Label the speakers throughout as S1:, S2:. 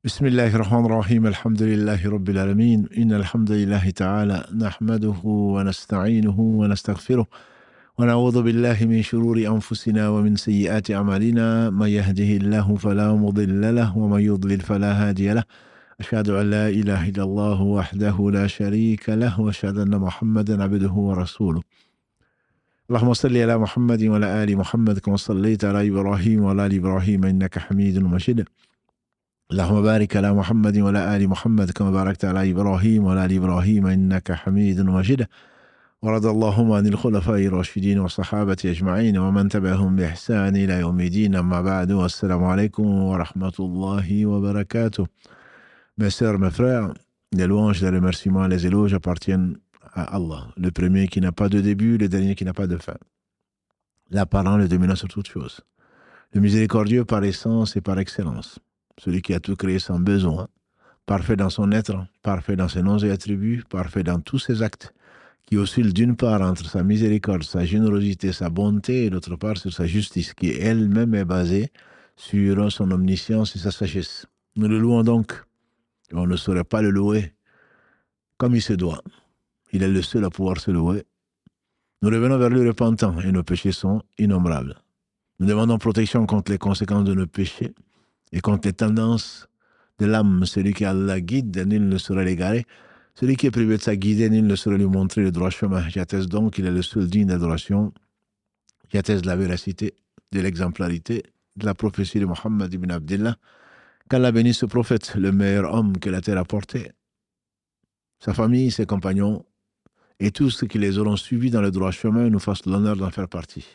S1: بسم الله الرحمن الرحيم الحمد لله رب العالمين إن الحمد لله تعالى نحمده ونستعينه ونستغفره ونعوذ بالله من شرور أنفسنا ومن سيئات أعمالنا من يهده الله فلا مضل له ومن يضلل فلا هادي له أشهد أن لا إله إلا الله وحده لا شريك له وأشهد أن محمدا عبده ورسوله اللهم صل على محمد وعلى آل محمد كما صليت على إبراهيم وعلى آل إبراهيم إنك حميد مجيد اللهم بارك على محمد وعلى آل محمد كما باركت على إبراهيم وعلى آل إبراهيم إنك حميد مجيد ورضى اللهم عن الخلفاء الراشدين والصحابة أجمعين ومن تبعهم بإحسان إلى يوم الدين أما بعد والسلام عليكم ورحمة الله وبركاته. Mes sœurs, mes frères, les louanges, les remerciements, les éloges appartiennent à Allah, le premier qui n'a pas de début, le dernier qui n'a pas de fin, l'apparent, le dominant sur toutes choses, le miséricordieux par essence et par excellence, celui qui a tout créé sans besoin, parfait dans son être, parfait dans ses noms et attributs, parfait dans tous ses actes, qui oscille d'une part entre sa miséricorde, sa générosité, sa bonté, et d'autre part sur sa justice, qui elle-même est basée sur son omniscience et sa sagesse. Nous le louons donc, et on ne saurait pas le louer comme il se doit. Il est le seul à pouvoir se louer. Nous revenons vers lui repentants, et nos péchés sont innombrables. Nous demandons protection contre les conséquences de nos péchés, et contre les tendances de l'âme. Celui qui a la guide, nul ne saurait l'égarer. Celui qui est privé de sa guidée, nul ne saurait lui montrer le droit chemin. J'atteste donc qu'il est le seul digne d'adoration. J'atteste de la véracité, de l'exemplarité, de la prophétie de Mohammed ibn Abdillah. Qu'Allah bénisse ce prophète, le meilleur homme que la terre a porté. Sa famille, ses compagnons, et tous ceux qui les auront suivis dans le droit chemin nous fassent l'honneur d'en faire partie.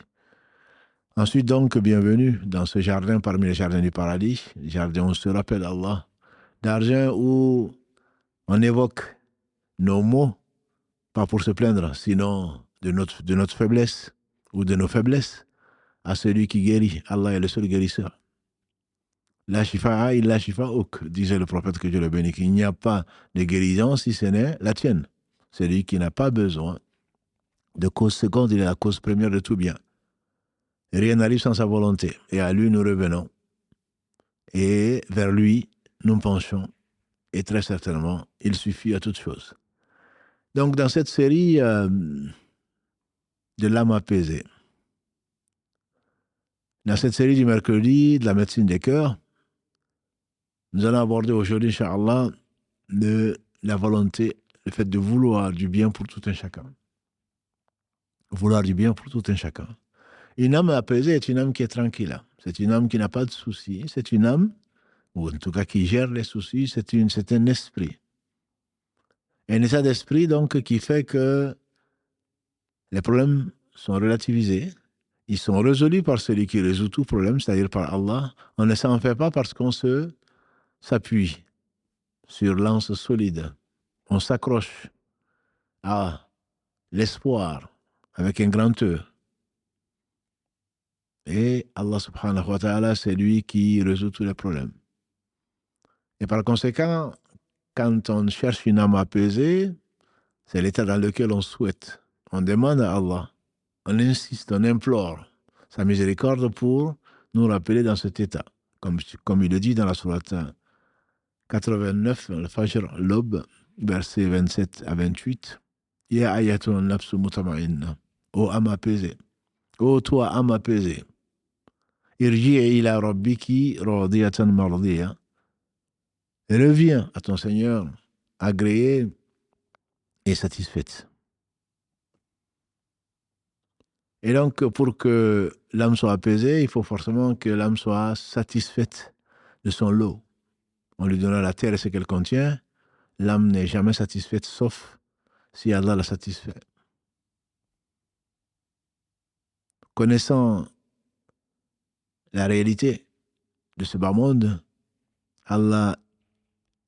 S1: Ensuite donc, bienvenue dans ce jardin parmi les jardins du paradis, jardin où on se rappelle Allah, jardin où on évoque nos maux, pas pour se plaindre, sinon de notre faiblesse ou de nos faiblesses, à celui qui guérit. Allah est le seul guérisseur. La shifa'a illa shifa'uk, disait le prophète que Dieu le bénisse. Il n'y a pas de guérison si ce n'est la tienne. Celui qui n'a pas besoin de cause seconde, il est la cause première de tout bien. Rien n'arrive sans sa volonté. Et à lui, nous revenons. Et vers lui, nous penchons. Et très certainement, il suffit à toute chose. Donc, dans cette série de l'âme apaisée, dans cette série du mercredi de la médecine des cœurs, nous allons aborder aujourd'hui, Inch'Allah, la volonté, le fait de vouloir du bien pour tout un chacun. Vouloir du bien pour tout un chacun. Une âme apaisée est une âme qui est tranquille. C'est une âme qui n'a pas de soucis. C'est une âme, ou en tout cas qui gère les soucis, c'est un esprit. Un état d'esprit, donc, qui fait que les problèmes sont relativisés. Ils sont résolus par celui qui résout tout problème, c'est-à-dire par Allah. On ne s'en fait pas parce qu'on s'appuie sur l'anse solide. On s'accroche à l'espoir avec un grand E. Et Allah subhanahu wa ta'ala, c'est lui qui résout tous les problèmes. Et par conséquent, quand on cherche une âme apaisée, c'est l'état dans lequel on souhaite. On demande à Allah, on insiste, on implore sa miséricorde pour nous rappeler dans cet état. Comme il le dit dans la sourate 89, le Fajr, l'aube, versets 27 à 28. Ya ayatun nafsu mutama'inna. Ô âme apaisée. Ô toi, âme apaisée. Irji'i ila rabbiki radiyatan mardiya. Reviens à ton Seigneur, agréée et satisfaite. Et donc, pour que l'âme soit apaisée, il faut forcément que l'âme soit satisfaite de son lot. On lui donnera la terre et ce qu'elle contient. L'âme n'est jamais satisfaite, sauf si Allah la satisfait. Connaissant la réalité de ce bas monde, Allah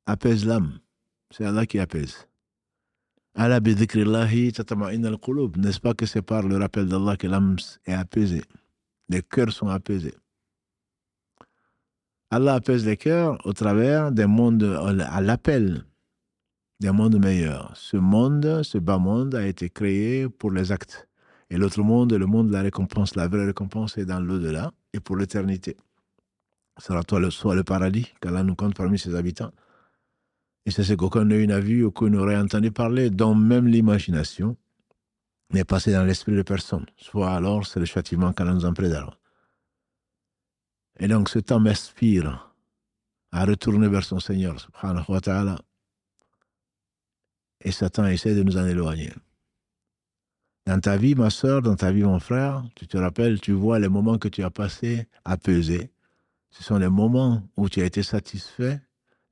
S1: apaise l'âme. C'est Allah qui apaise. Ala bi dhikrillahi tatama'inna al-qulub. N'est-ce pas que c'est par le rappel d'Allah que l'âme est apaisée? Les cœurs sont apaisés. Allah apaise les cœurs au travers des mondes, à l'appel des mondes meilleurs. Ce monde, ce bas monde a été créé pour les actes. Et l'autre monde, le monde de la récompense, la vraie récompense est dans l'au-delà et pour l'éternité. sera soit le paradis, qu'Allah nous compte parmi ses habitants. Et c'est ce qu'aucun œil n'a vu, aucun n'aurait entendu parler, dont même l'imagination n'est passée dans l'esprit de personne. Soit alors, c'est le châtiment qu'Allah nous en préserve. Et donc, ce temps m'inspire à retourner vers son Seigneur, subhanahu wa ta'ala, et Satan essaie de nous en éloigner. Dans ta vie, ma soeur, dans ta vie, mon frère, tu te rappelles, tu vois les moments que tu as passés à peser. Ce sont les moments où tu as été satisfait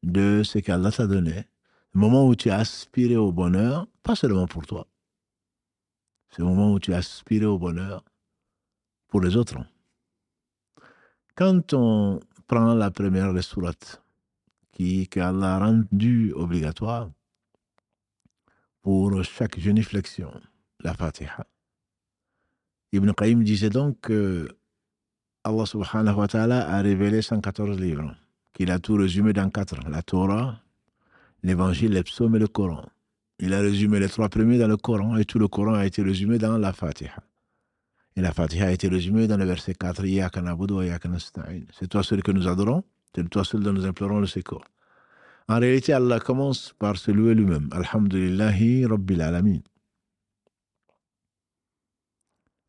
S1: de ce qu'Allah t'a donné. Les moments où tu as aspiré au bonheur, pas seulement pour toi. C'est le moment où tu as aspiré au bonheur pour les autres. Quand on prend la première des sourates qu'Allah a rendue obligatoire pour chaque génuflexion, la Fatiha, Ibn Qayyim disait donc que Allah subhanahu wa ta'ala a révélé 114 livres, qu'il a tout résumé dans 4, la Torah, l'Évangile, les psaumes et le Coran. Il a résumé les 3 premiers dans le Coran et tout le Coran a été résumé dans la Fatiha. Et la Fatiha a été résumée dans le verset 4, Iyyaka na'budu wa iyyaka nasta'in. C'est toi seul que nous adorons, c'est toi seul dont nous implorons le secours. En réalité, Allah commence par se louer lui-même. Alhamdulillahi Rabbil Alamin.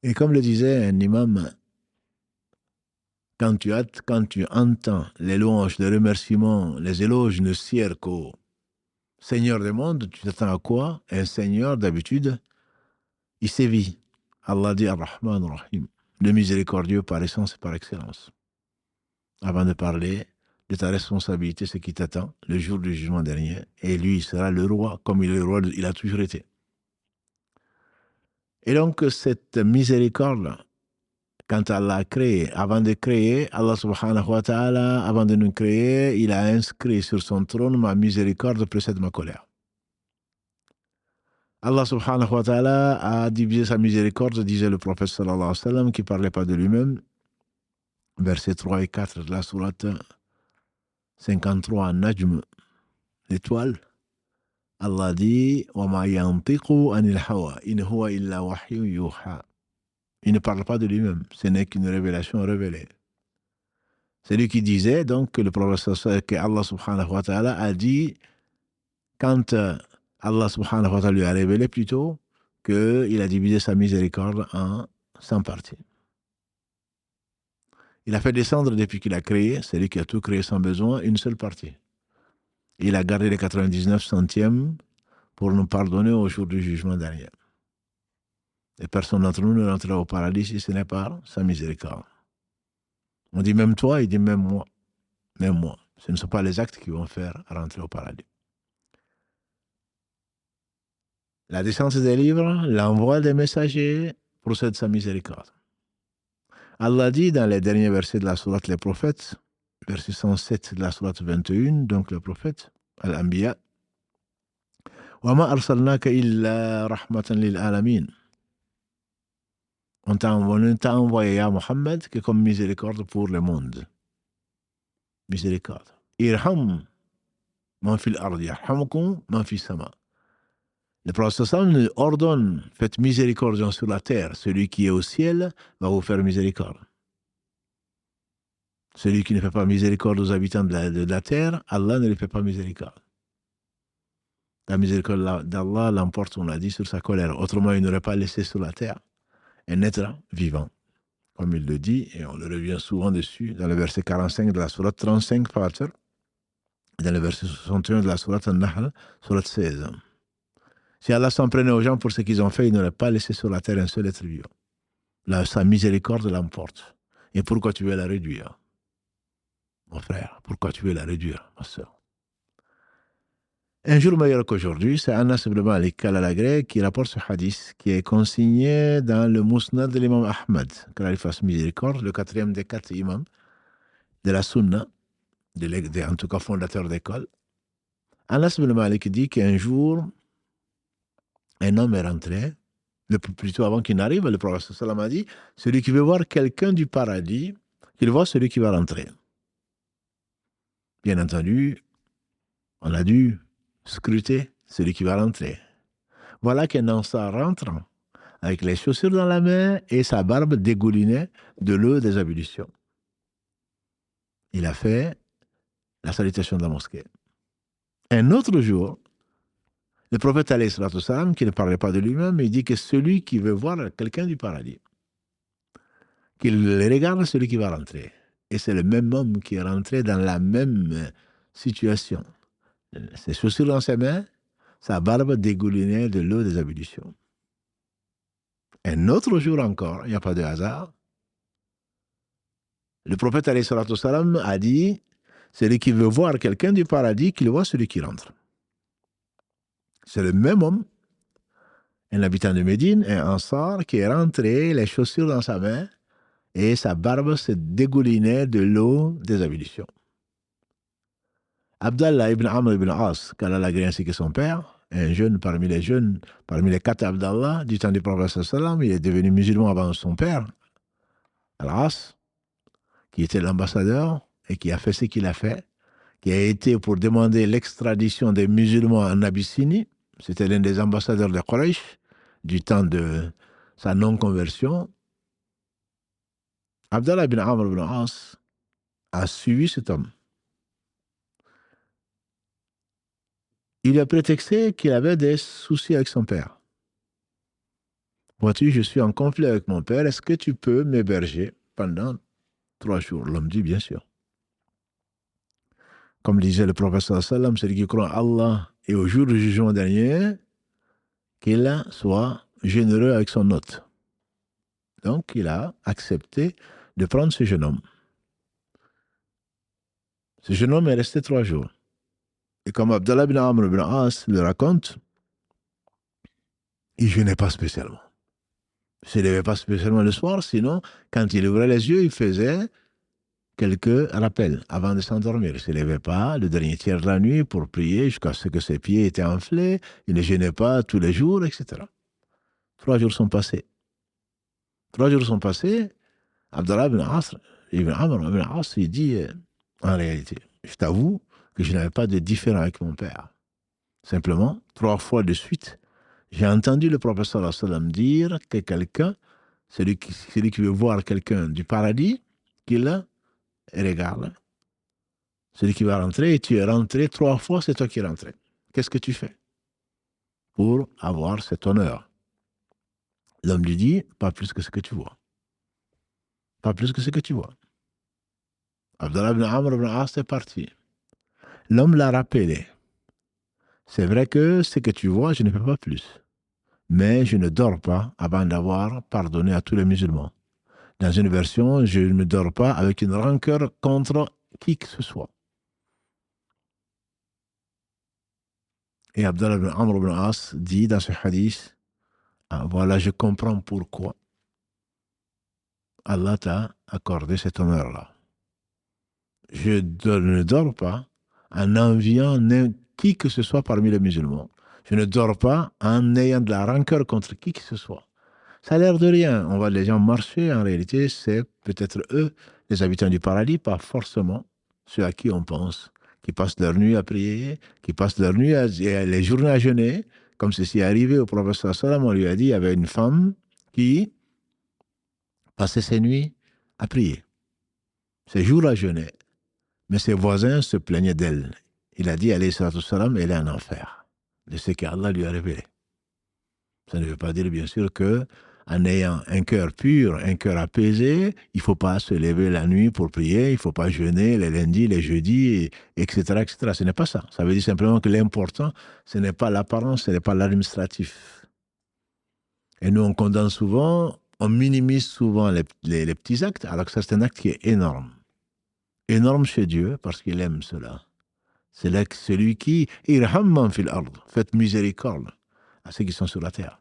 S1: Et comme le disait un imam, quand tu entends les louanges, les remerciements, les éloges ne sièrent qu'au Seigneur des mondes, tu t'attends à quoi? Un Seigneur, d'habitude, il sévit. Allah dit Ar-Rahman Ar-Rahim, le miséricordieux par essence et par excellence. Avant de parler de ta responsabilité, ce qui t'attend, le jour du jugement dernier, et lui, il sera le roi, comme il est le roi, il a toujours été. Et donc, cette miséricorde, quand Allah a créé, avant de créer, Allah subhanahu wa ta'ala, avant de nous créer, il a inscrit sur son trône, ma miséricorde précède ma colère. Allah subhanahu wa ta'ala a divisé sa miséricorde, disait le prophète sallallahu alayhi wa sallam, qui ne parlait pas de lui-même, versets 3 et 4 de la sourate 53, Najm, l'étoile. Allah dit « Wa ma yantiqu anil hawa, in huwa illa wahyu yuha » Il ne parle pas de lui-même, ce n'est qu'une révélation révélée. C'est lui qui disait donc que le prophète, que Allah subhanahu wa ta'ala a dit, quand Allah subhanahu wa ta'ala lui a révélé plutôt, qu'il a divisé sa miséricorde en 100 parties. Il a fait descendre depuis qu'il a créé, c'est lui qui a tout créé sans besoin, une seule partie. Il a gardé les 99 centièmes pour nous pardonner au jour du jugement dernier. Et personne d'entre nous ne rentrera au paradis si ce n'est par sa miséricorde. On dit même toi, il dit même moi. Même moi. Ce ne sont pas les actes qui vont faire rentrer au paradis. La descente des livres, l'envoi des messagers procède de sa miséricorde. Allah dit dans les derniers versets de la sourate Les Prophètes, verset 107 de la sourate 21, donc le prophète, Al-Anbiya, « Wa ma arsalnaka illa rahmatan lil alamin » On t'a envoyé à Mohammed que comme miséricorde pour le monde. Miséricorde. Irham man fil ardi, yarhamkum man fis sama. Le prophète sallam ordonne, faites miséricorde sur la terre. Celui qui est au ciel va vous faire miséricorde. Celui qui ne fait pas miséricorde aux habitants de la terre, Allah ne lui fait pas miséricorde. La miséricorde d'Allah l'emporte, on l'a dit, sur sa colère. Autrement, il n'aurait pas laissé sur la terre un être vivant. Comme il le dit, et on le revient souvent dessus, dans le verset 45 de la sourate 35, Fatir, et dans le verset 61 de la sourate An-Nahl, sourate 16. Si Allah s'en prenait aux gens pour ce qu'ils ont fait, il n'aurait pas laissé sur la terre un seul être vivant. Là, sa miséricorde l'emporte. Et pourquoi tu veux la réduire, mon frère? Pourquoi tu veux la réduire, ma soeur? Un jour meilleur qu'aujourd'hui, c'est Anas ibn Malik al-Agré qui rapporte ce hadith qui est consigné dans le Musnad de l'imam Ahmad, qu'Allah lui fasse miséricorde, le 4e des 4 imams de la Sunna, en tout cas fondateur d'école. Anas ibn Malik dit qu'un jour, un homme est rentré, plutôt avant qu'il n'arrive, le prophète sallam a dit, celui qui veut voir quelqu'un du paradis, qu'il voit celui qui va rentrer. Bien entendu, on a dû scruter celui qui va rentrer. Voilà qu'un Ansar rentre avec les chaussures dans la main et sa barbe dégoulinait de l'eau des ablutions. il a fait la salutation de la mosquée. Un autre jour, le prophète alayhi salatu wassalam, qui ne parlait pas de lui-même, il dit que celui qui veut voir quelqu'un du paradis, qu'il regarde celui qui va rentrer. Et c'est le même homme qui est rentré dans la même situation. Ses chaussures dans ses mains, sa barbe dégoulinait de l'eau des ablutions. Un autre jour encore, il n'y a pas de hasard, le prophète alayhi salatu wassalam a dit, celui qui veut voir quelqu'un du paradis, qu'il voit celui qui rentre. C'est le même homme, un habitant de Médine, un Ansar, qui est rentré, les chaussures dans sa main, et sa barbe se dégoulinait de l'eau des ablutions. Abdallah ibn Amr ibn As, qu'Allah l'a ainsi que son père, un jeune parmi les jeunes, parmi les 4 Abdallah, du temps du prophète sallam, il est devenu musulman avant son père, Al-As, qui était l'ambassadeur et qui a fait ce qu'il a fait, qui a été pour demander l'extradition des musulmans en Abyssinie. C'était l'un des ambassadeurs de Quraysh du temps de sa non-conversion. Abdallah ibn Amr ibn As a suivi cet homme. Il a prétexté qu'il avait des soucis avec son père. Vois-tu, je suis en conflit avec mon père, est-ce que tu peux m'héberger pendant 3 jours? L'homme dit bien sûr. Comme disait le prophète sallam, celui qui croit en Allah et au jour du jugement dernier, qu'il soit généreux avec son hôte. Donc, il a accepté de prendre ce jeune homme. Ce jeune homme est resté 3 jours. Et comme Abdallah ibn Amr ibn As le raconte, il ne jeûnait pas spécialement. Il ne se levait pas spécialement le soir, sinon, quand il ouvrait les yeux, il faisait quelques rappels avant de s'endormir. Il ne se levait pas le dernier tiers de la nuit pour prier jusqu'à ce que ses pieds étaient enflés. Il ne jeûnait pas tous les jours, etc. 3 jours sont passés. 3 jours sont passés. Abdallah ibn Amr ibn As, il dit, en réalité, je t'avoue que je n'avais pas de différend avec mon père. Simplement, 3 fois de suite, j'ai entendu le prophète sallallahu alayhi wa sallam dire que quelqu'un, celui qui veut voir quelqu'un du paradis, qu'il regarde. Celui qui va rentrer, et tu es rentré 3 fois, c'est toi qui es rentré. Qu'est-ce que tu fais pour avoir cet honneur? L'homme lui dit, pas plus que ce que tu vois. Pas plus que ce que tu vois. Abdallah ibn Amr ibn As est parti. L'homme l'a rappelé. C'est vrai que ce que tu vois, je ne peux pas plus. Mais je ne dors pas avant d'avoir pardonné à tous les musulmans. Dans une version, je ne dors pas avec une rancœur contre qui que ce soit. Et Abdallah ibn Amr ibn As dit dans ce hadith, ah, voilà, je comprends pourquoi Allah t'a accordé cet honneur-là. Je ne dors pas en enviant qui que ce soit parmi les musulmans. Je ne dors pas en ayant de la rancœur contre qui que ce soit. Ça a l'air de rien. On voit les gens marcher. En réalité, c'est peut-être eux, les habitants du paradis, pas forcément ceux à qui on pense, qui passent leur nuit à prier, qui passent leur nuit les journées à jeûner. Comme ceci est arrivé au prophète sallam, on lui a dit, il y avait une femme qui passait ses nuits à prier, ses jours à jeûner. Mais ses voisins se plaignaient d'elle. Il a dit, alayhi salatu wassalam, elle est en enfer, de ce qu'Allah lui a révélé. Ça ne veut pas dire, bien sûr, que en ayant un cœur pur, un cœur apaisé, il ne faut pas se lever la nuit pour prier, il ne faut pas jeûner les lundis, les jeudis, etc., etc. Ce n'est pas ça. Ça veut dire simplement que l'important, ce n'est pas l'apparence, ce n'est pas l'administratif. Et nous, on condamne souvent, on minimise souvent les petits actes, alors que ça, c'est un acte qui est énorme. Énorme chez Dieu, parce qu'il aime cela. C'est là que celui qui, irhamman fil ard, faites miséricorde à ceux qui sont sur la terre.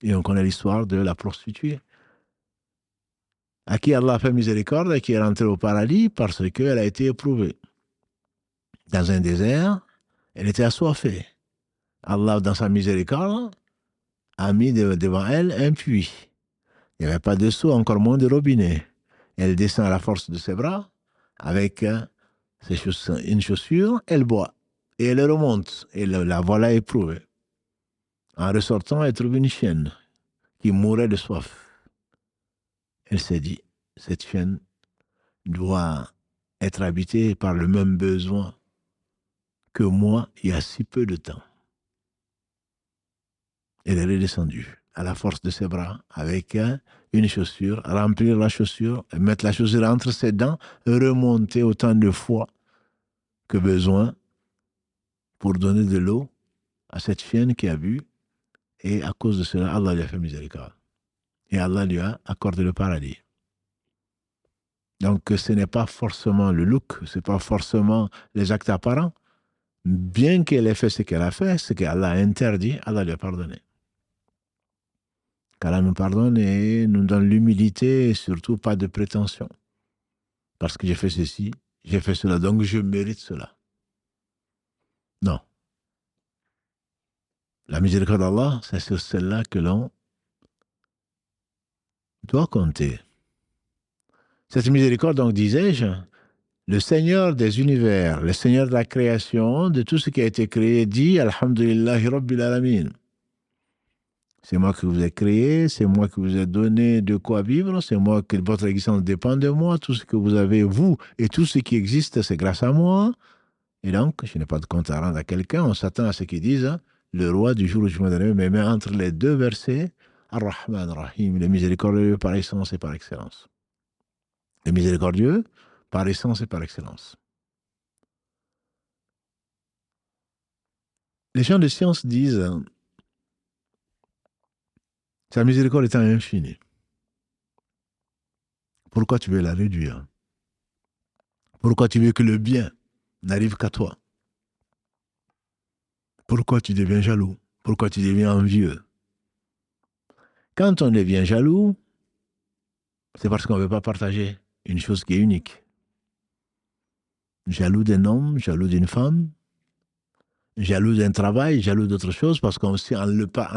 S1: Et on connaît l'histoire de la prostituée, à qui Allah a fait miséricorde et qui est rentrée au paradis parce qu'elle a été éprouvée. Dans un désert, elle était assoiffée. Allah, dans sa miséricorde, a mis devant elle un puits. Il n'y avait pas de seau, encore moins de robinet. Elle descend à la force de ses bras, avec une chaussure, elle boit. Et elle remonte, et la voilà éprouvée. En ressortant, elle trouve une chienne qui mourait de soif. Elle s'est dit, cette chienne doit être habité par le même besoin que moi il y a si peu de temps. Elle est redescendue à la force de ses bras avec une chaussure, remplir la chaussure, mettre la chaussure entre ses dents, remonter autant de fois que besoin pour donner de l'eau à cette chienne qui a bu. Et à cause de cela, Allah lui a fait miséricorde. Et Allah lui a accordé le paradis. Donc ce n'est pas forcément le look, ce n'est pas forcément les actes apparents. Bien qu'elle ait fait ce qu'elle a fait, ce qu'Allah a interdit, Allah lui a pardonné. Qu'Allah nous pardonne et nous donne l'humilité et surtout pas de prétention. Parce que j'ai fait ceci, j'ai fait cela, donc je mérite cela. Non. La miséricorde d'Allah, c'est sur celle-là que l'on doit compter. Cette miséricorde, donc, disais-je, le Seigneur des univers, le Seigneur de la création, de tout ce qui a été créé, dit Alhamdulillahi Rabbil Alamin. C'est moi qui vous ai créé, c'est moi qui vous ai donné de quoi vivre, c'est moi que votre existence dépend de moi, tout ce que vous avez, vous, et tout ce qui existe, c'est grâce à moi. Et donc, je n'ai pas de compte à rendre à quelqu'un, on s'attend à ce qu'ils disent, le roi du jour où je me donnerai, mais entre les deux versets, Ar-Rahman Ar-Rahim, le miséricordieux par essence et par excellence. Le miséricordieux par essence et par excellence. Les gens de science disent sa miséricorde étant infinie. Pourquoi tu veux la réduire? Pourquoi tu veux que le bien n'arrive qu'à toi? Pourquoi tu deviens jaloux? Pourquoi tu deviens envieux? Quand on devient jaloux, c'est parce qu'on ne veut pas partager une chose qui est unique. Jaloux d'un homme, jaloux d'une femme, jaloux d'un travail, jaloux d'autre chose, parce qu'en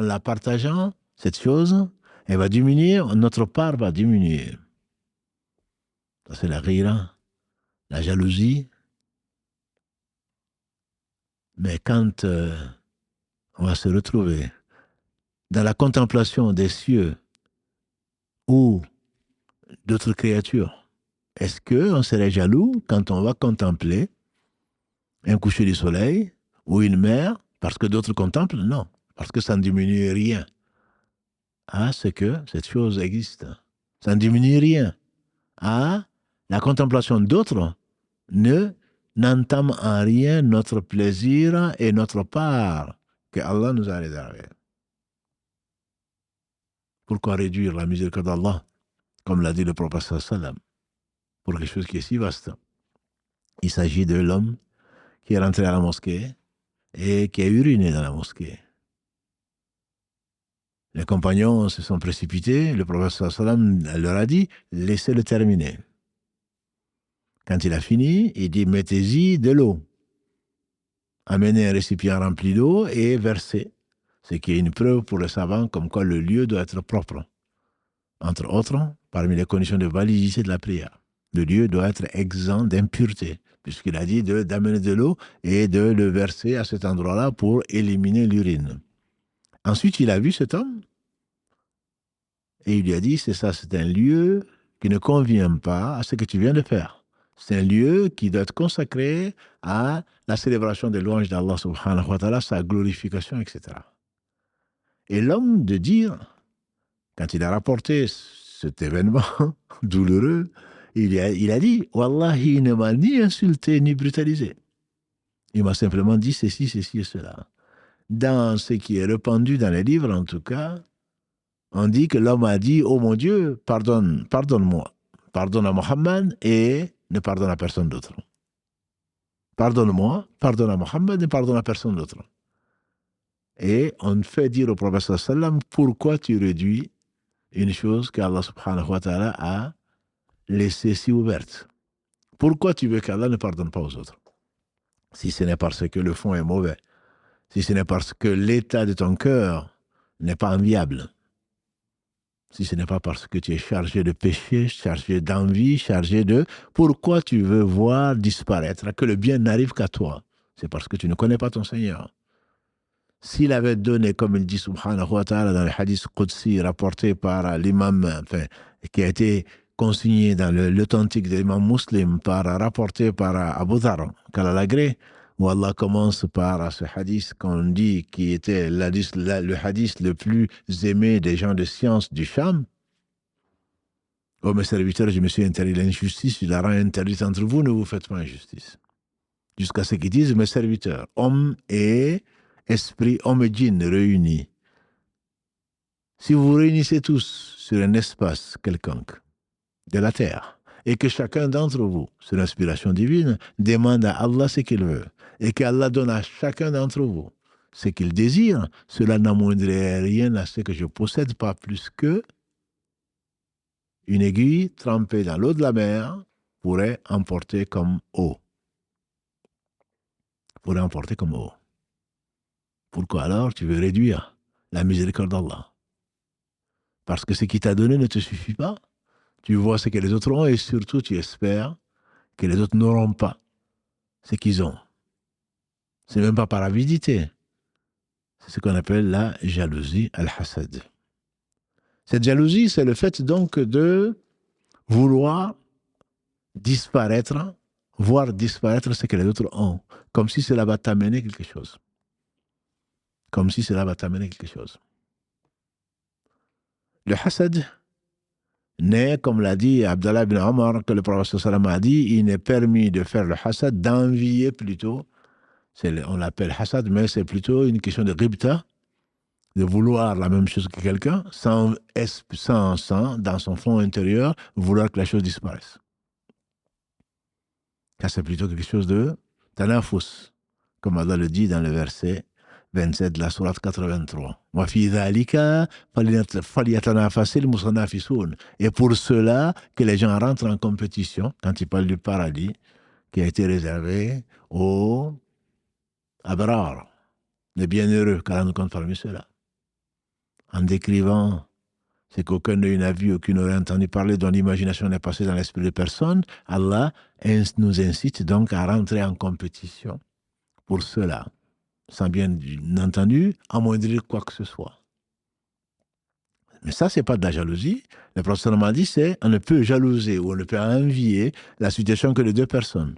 S1: la partageant, cette chose, elle va diminuer, notre part va diminuer. Ça, c'est la rira, la jalousie. Mais quand on va se retrouver dans la contemplation des cieux ou d'autres créatures, est-ce qu'on serait jaloux quand on va contempler un coucher du soleil ou une mer parce que d'autres contemplent? Non, parce que ça ne diminue rien à ce que cette chose existe. Ça ne diminue rien à la contemplation d'autres n'entame en rien notre plaisir et notre part que Allah nous a réservé. Pourquoi réduire la miséricorde d'Allah, comme l'a dit le prophète sallam, pour quelque chose qui est si vaste? Il s'agit de l'homme qui est rentré à la mosquée et qui a uriné dans la mosquée. Les compagnons se sont précipités, le prophète sallam leur a dit, laissez-le terminer. Quand il a fini, il dit, mettez-y de l'eau. Amenez un récipient rempli d'eau et versez. Ce qui est une preuve pour les savants comme quoi le lieu doit être propre. Entre autres, parmi les conditions de validité de la prière, le lieu doit être exempt d'impureté, puisqu'il a dit d'amener de l'eau et de le verser à cet endroit-là pour éliminer l'urine. Ensuite, il a vu cet homme et il lui a dit, c'est ça, c'est un lieu qui ne convient pas à ce que tu viens de faire. C'est un lieu qui doit être consacré à la célébration des louanges d'Allah subhanahu wa ta'ala, sa glorification, etc. Et l'homme de dire, quand il a rapporté cet événement douloureux, il a dit, Wallahi, il ne m'a ni insulté ni brutalisé. Il m'a simplement dit ceci et cela. Dans ce qui est répandu dans les livres, en tout cas, on dit que l'homme a dit, oh mon Dieu, pardonne-moi, pardonne à Mohammed et ne pardonne à personne d'autre. Pardonne-moi, pardonne à Mohammed et pardonne à personne d'autre. Et on fait dire au prophète sallam, pourquoi tu réduis une chose qu'Allah subhanahu wa ta'ala a laissée si ouverte? Pourquoi tu veux qu'Allah ne pardonne pas aux autres? Si ce n'est parce que le fond est mauvais, si ce n'est parce que l'état de ton cœur n'est pas enviable, si ce n'est pas parce que tu es chargé de péché, chargé d'envie, chargé de... Pourquoi tu veux voir disparaître, que le bien n'arrive qu'à toi? C'est parce que tu ne connais pas ton Seigneur. S'il avait donné, comme il dit subhanahu wa ta'ala dans le hadith Qudsi rapporté par l'imam, qui a été consigné dans l'authentique de l'imam Muslim, rapporté par Abu Dharr, qu'Allah où Allah commence par ce hadith qu'on dit qui était le hadith le plus aimé des gens de science du Sham. Oh mes serviteurs, je me suis interdit l'injustice, je la rends interdite entre vous, ne vous faites pas injustice. Jusqu'à ce qu'ils disent, mes serviteurs, hommes et esprit, hommes et djinns réunis. Si vous vous réunissez tous sur un espace quelconque de la terre, et que chacun d'entre vous, sur l'inspiration divine, demande à Allah ce qu'il veut, et qu'Allah donne à chacun d'entre vous ce qu'il désire, cela n'amoindrait rien à ce que je possède, pas plus que une aiguille trempée dans l'eau de la mer pourrait emporter comme eau. Pourrait emporter comme eau. Pourquoi alors tu veux réduire la miséricorde d'Allah? Parce que ce qu'il t'a donné ne te suffit pas. Tu vois ce que les autres ont et surtout tu espères que les autres n'auront pas ce qu'ils ont. C'est même pas par avidité. C'est ce qu'on appelle la jalousie al-hasad. Cette jalousie, c'est le fait donc de vouloir disparaître, voir disparaître ce que les autres ont, comme si cela va t'amener quelque chose. Comme si cela va t'amener quelque chose. Le hasad n'est, comme l'a dit Abdallah ibn Omar, que le prophète sallam a dit, il n'est permis de faire le hasad, d'envier plutôt. On l'appelle hasad, mais c'est plutôt une question de ribta, de vouloir la même chose que quelqu'un, sans, dans son fond intérieur, vouloir que la chose disparaisse. Car c'est plutôt quelque chose de tanafus, comme Allah le dit dans le verset 27 de la sourate 83. Et pour cela que les gens rentrent en compétition, quand ils parlent du paradis, qui a été réservé aux abrar, les bienheureux, car on nous compte parmi ceux-là. En décrivant ce qu'aucun d'eux n'a vu, aucun n'aurait entendu parler, dont l'imagination n'est passée dans l'esprit de personne, Allah nous incite donc à rentrer en compétition pour cela, sans bien entendu amoindrir quoi que ce soit. Mais ça, ce n'est pas de la jalousie. Le prophète m'a dit, c'est on ne peut jalouser ou on ne peut envier la situation que de deux personnes.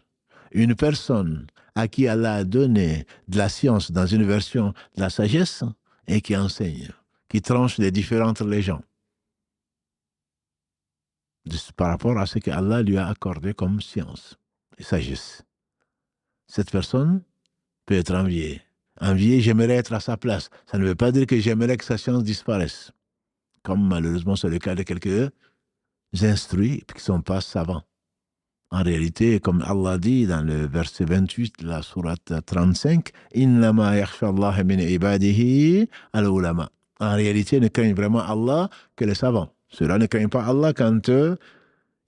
S1: Une personne à qui Allah a donné de la science dans une version de la sagesse et qui enseigne, qui tranche les différentes légendes par rapport à ce qu'Allah lui a accordé comme science et sagesse. Cette personne peut être enviée. Enviée, j'aimerais être à sa place. Ça ne veut pas dire que j'aimerais que sa science disparaisse. Comme malheureusement c'est le cas de quelques instruits qui ne sont pas savants. En réalité, comme Allah dit dans le verset 28 de la sourate 35, « Innama yakhshallaha min ibadihi al-ulama » En réalité, ne craignent vraiment Allah que les savants. Ceux-là ne craignent pas Allah quand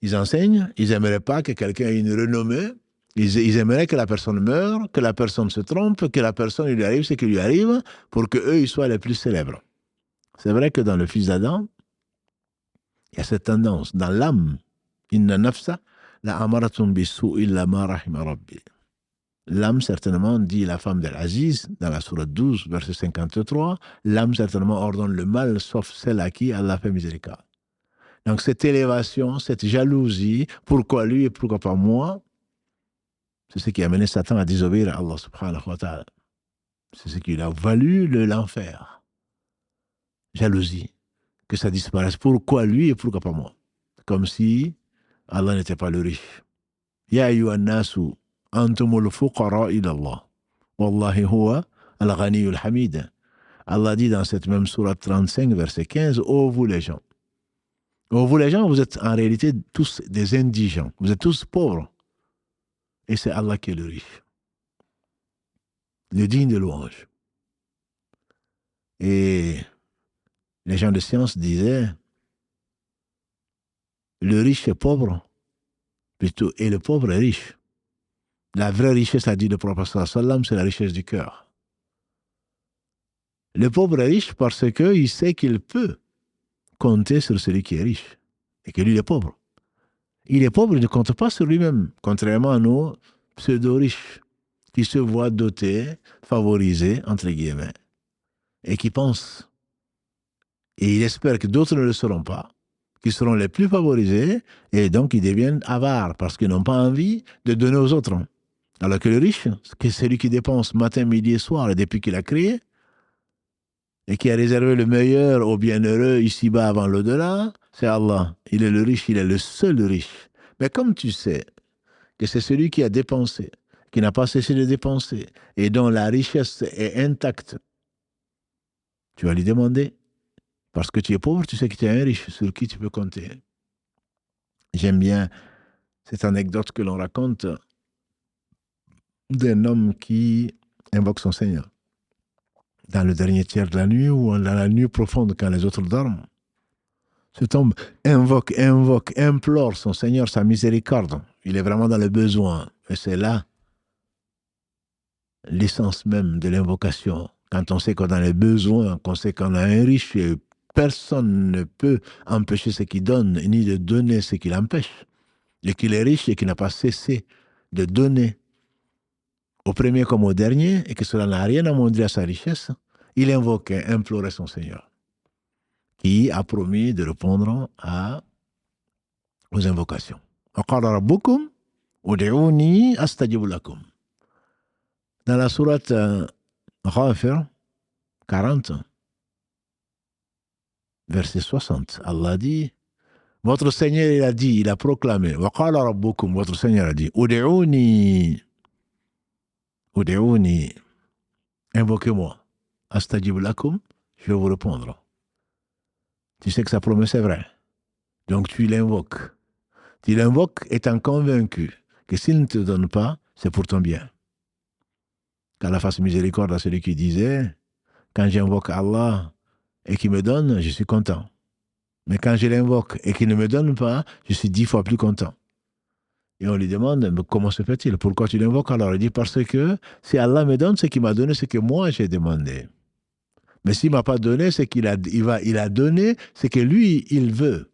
S1: ils enseignent. Ils n'aimeraient pas que quelqu'un ait une renommée. Ils aimeraient que la personne meure, que la personne se trompe, que la personne lui arrive ce qui lui arrive, pour qu'eux, ils soient les plus célèbres. C'est vrai que dans le fils d'Adam, il y a cette tendance. Dans l'âme, inna nafsa la amaratun bisu illa ma rahima rabbi. L'âme, certainement, dit la femme d'Al-Aziz, dans la sourate 12, verset 53, l'âme, certainement, ordonne le mal, sauf celle à qui Allah fait miséricorde. Donc, cette élévation, cette jalousie, pourquoi lui et pourquoi pas moi, c'est ce qui a amené Satan à désobéir à Allah subhanahu wa ta'ala. C'est ce qui lui a valu l'enfer. Jalousie. Que ça disparaisse. Pourquoi lui et pourquoi pas moi? Comme si Allah n'était pas le riche. Ya ayyuhan nasu antumul fuqara ila Allah. Wallahi huwa al-ghaniyul hamid. Allah dit dans cette même sourate 35, verset 15, ô vous les gens. Ô vous les gens, vous êtes en réalité tous des indigents. Vous êtes tous pauvres. Et c'est Allah qui est le riche. Le digne de louange. Et les gens de science disaient, le riche est pauvre, plutôt, et le pauvre est riche. La vraie richesse, a dit le prophète sallam, c'est la richesse du cœur. Le pauvre est riche parce qu'il sait qu'il peut compter sur celui qui est riche, et que lui, il est pauvre. Il est pauvre, il ne compte pas sur lui-même, contrairement à nos pseudo-riches, qui se voient dotés, favorisés, entre guillemets, et qui pensent, et il espère que d'autres ne le seront pas, qui seront les plus favorisés, et donc ils deviennent avares parce qu'ils n'ont pas envie de donner aux autres. Alors que le riche, c'est celui qui dépense matin, midi et soir, et depuis qu'il a créé, et qui a réservé le meilleur aux bienheureux ici-bas avant l'au-delà, c'est Allah. Il est le riche, il est le seul riche. Mais comme tu sais que c'est celui qui a dépensé, qui n'a pas cessé de dépenser, et dont la richesse est intacte, tu vas lui demander. Parce que tu es pauvre, tu sais que tu es un riche sur qui tu peux compter. J'aime bien cette anecdote que l'on raconte d'un homme qui invoque son Seigneur dans le dernier tiers de la nuit ou dans la nuit profonde quand les autres dorment. Cet homme invoque, implore son Seigneur, sa miséricorde. Il est vraiment dans le besoin. Et c'est là l'essence même de l'invocation. Quand on sait qu'on a les besoins, qu'on sait qu'on a un riche, et personne ne peut empêcher ce qu'il donne, ni de donner ce qu'il empêche. Et qu'il est riche et qu'il n'a pas cessé de donner au premier comme au dernier, et que cela n'a rien à montrer à sa richesse, il invoquait, implorait son Seigneur, qui a promis de répondre aux invocations. وَقَالَ رَبُّكُمْ اُدْعُونِي أَسْتَجِبْ لَكُمْ. Dans la sourate Ghafir 40, verset 60, Allah dit, votre Seigneur, il a dit, il a proclamé, وَقَالَ رَبُّكُمْ, votre Seigneur a dit, اُدْعُونِي, invoquez-moi, astajib lakum, je vais vous répondre. Tu sais que sa promesse est vraie. Donc tu l'invoques. Tu l'invoques étant convaincu que s'il ne te donne pas, c'est pour ton bien. Qu'Allah fasse miséricorde à celui qui disait, quand j'invoque Allah et qu'il me donne, je suis content. Mais quand je l'invoque et qu'il ne me donne pas, je suis 10 fois plus content. Et on lui demande, mais comment se fait-il? Pourquoi tu l'invoques? Alors il dit, parce que si Allah me donne ce qu'il m'a donné, c'est que moi j'ai demandé. Mais s'il ne m'a pas donné, c'est qu'il a donné ce que lui, il veut.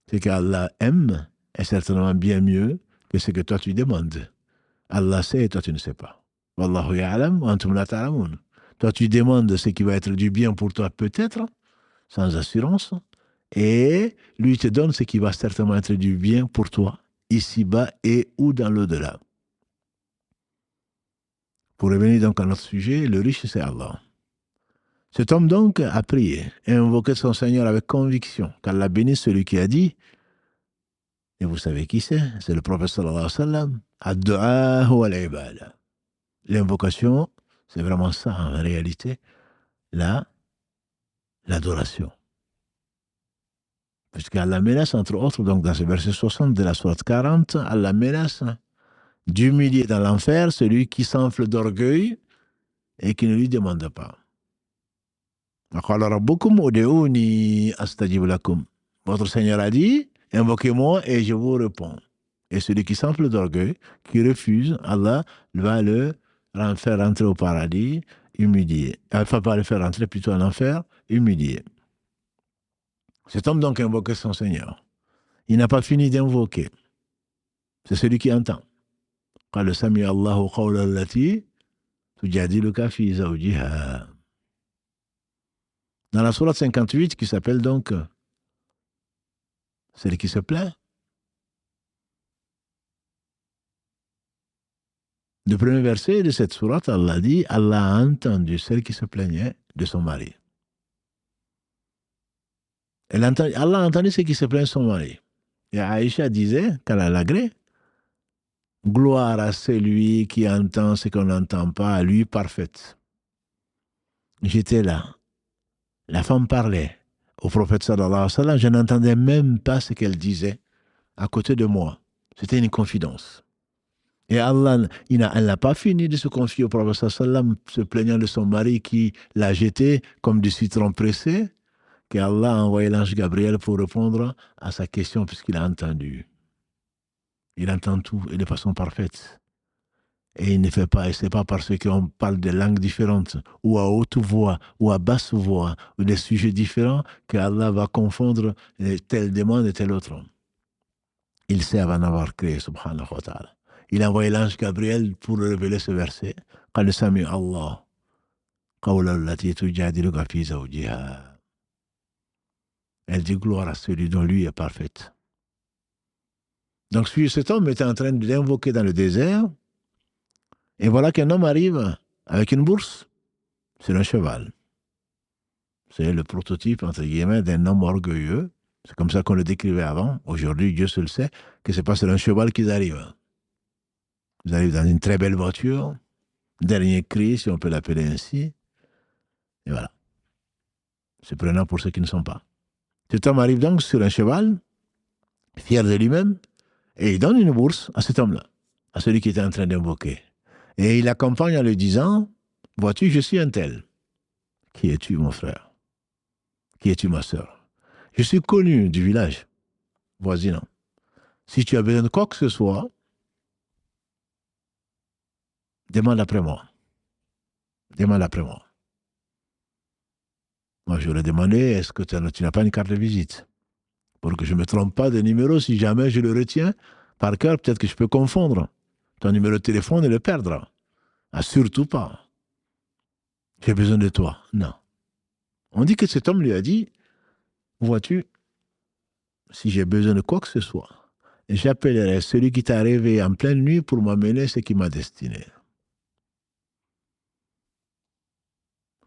S1: Ce qu'Allah aime est certainement bien mieux que ce que toi tu demandes. Allah sait et toi tu ne sais pas. Wallahu ya'lam wa antum la ta'lamun. Toi tu demandes ce qui va être du bien pour toi peut-être, sans assurance, et lui te donne ce qui va certainement être du bien pour toi, ici-bas et ou dans l'au-delà. Pour revenir donc à notre sujet, le riche c'est Allah. Cet homme donc a prié et invoqué son Seigneur avec conviction, qu'Allah bénisse celui qui a dit, et vous savez qui c'est le prophète sallallahu alayhi wa sallam, ad-du'a huwa al-ibada. L'invocation, c'est vraiment ça en réalité, l'adoration. Puisqu'Allah menace, entre autres, donc dans ce verset 60 de la sourate 40, Allah menace d'humilier dans l'enfer celui qui s'enfle d'orgueil et qui ne lui demande pas. Votre Seigneur a dit, invoquez-moi et je vous réponds. Et celui qui s'enfle d'orgueil, qui refuse, Allah va le faire rentrer au paradis, humilié. Enfin, pas le faire rentrer plutôt en enfer, humilié. Cet homme donc invoquait son Seigneur. Il n'a pas fini d'invoquer. C'est celui qui entend. قال سمع الله قول التي تجادلك في زوجها. Dans la sourate 58, qui s'appelle donc celui qui se plaint, le premier verset de cette sourate, Allah dit, Allah a entendu celle qui se plaignait de son mari. Allah a entendu celle qui se plaignait de son mari. Et Aïcha disait, quand elle agrée, gloire à celui qui entend ce qu'on n'entend pas, à lui parfaite. J'étais là. La femme parlait au prophète sallallahu alayhi wa sallam, je n'entendais même pas ce qu'elle disait à côté de moi. C'était une confidence. Et Allah, elle n'a pas fini de se confier au prophète sallallahu alayhi wa sallam, se plaignant de son mari qui l'a jeté comme du citron pressé, qu'Allah a envoyé l'ange Gabriel pour répondre à sa question puisqu'il a entendu. Il entend tout et de façon parfaite. Et il ne fait pas, et ce n'est pas parce qu'on parle de langues différentes, ou à haute voix, ou à basse voix, ou des sujets différents, qu'Allah va confondre telle demande et telle autre. Il sait avant d'avoir créé, subhanahu wa ta'ala. Il a envoyé l'ange Gabriel pour révéler ce verset. قَدْ سَمِعَ اللَّهُ قَوْلَ الَّتِي تُجَادِلُكَ فِي زَوْجِهَا. Elle dit gloire à celui dont lui est parfaite. Donc cet homme était en train d'invoquer dans le désert, et voilà qu'un homme arrive avec une bourse sur un cheval. C'est le prototype, entre guillemets, d'un homme orgueilleux. C'est comme ça qu'on le décrivait avant. Aujourd'hui, Dieu seul sait que c'est pas sur un cheval qu'ils arrivent. Ils arrivent dans une très belle voiture, dernier cri, si on peut l'appeler ainsi. Et voilà. C'est prenant pour ceux qui ne sont pas. Cet homme arrive donc sur un cheval, fier de lui-même, et il donne une bourse à cet homme-là, à celui qui était en train d'invoquer. Et il l'accompagne en lui disant, vois-tu, je suis un tel. Qui es-tu, mon frère? Qui es-tu, ma sœur? Je suis connu du village voisinant. Si tu as besoin de quoi que ce soit, demande après moi. Demande après moi. Moi, je lui ai demandé, est-ce que tu n'as pas une carte de visite? Pour que je ne me trompe pas de numéro, si jamais je le retiens par cœur, peut-être que je peux confondre ton numéro de téléphone et le perdre. Ah, surtout pas. J'ai besoin de toi. Non. On dit que cet homme lui a dit, vois-tu, si j'ai besoin de quoi que ce soit, j'appellerai celui qui t'a réveillé en pleine nuit pour m'amener ce qui m'a destiné.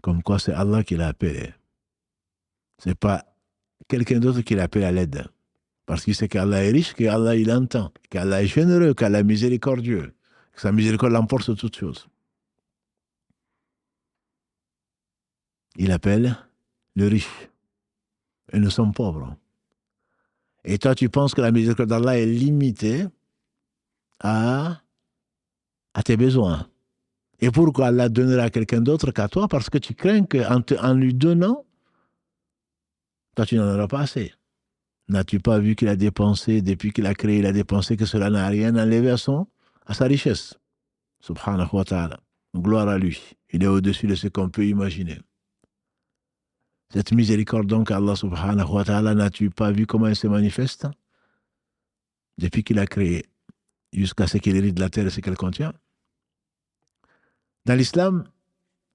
S1: Comme quoi c'est Allah qui l'a appelé. Ce n'est pas quelqu'un d'autre qui l'appelle à l'aide. Parce qu'il sait qu'Allah est riche, qu'Allah il entend, qu'Allah est généreux, qu'Allah est miséricordieux, que sa miséricorde l'emporte sur toutes choses. Il appelle le riche. Et nous sommes pauvres. Et toi, tu penses que la miséricorde d'Allah est limitée à tes besoins. Et pourquoi Allah donnerait à quelqu'un d'autre qu'à toi? Parce que tu crains qu'en lui donnant, toi, tu n'en auras pas assez. N'as-tu pas vu qu'il a dépensé, depuis qu'il a créé, il a dépensé, que cela n'a rien enlevé à sa richesse? Subhanahu wa ta'ala. Gloire à lui. Il est au-dessus de ce qu'on peut imaginer. Cette miséricorde donc, Allah subhanahu wa ta'ala, n'as-tu pas vu comment elle se manifeste? Depuis qu'il a créé, jusqu'à ce qu'il hérite de la terre et ce qu'elle contient. Dans l'islam,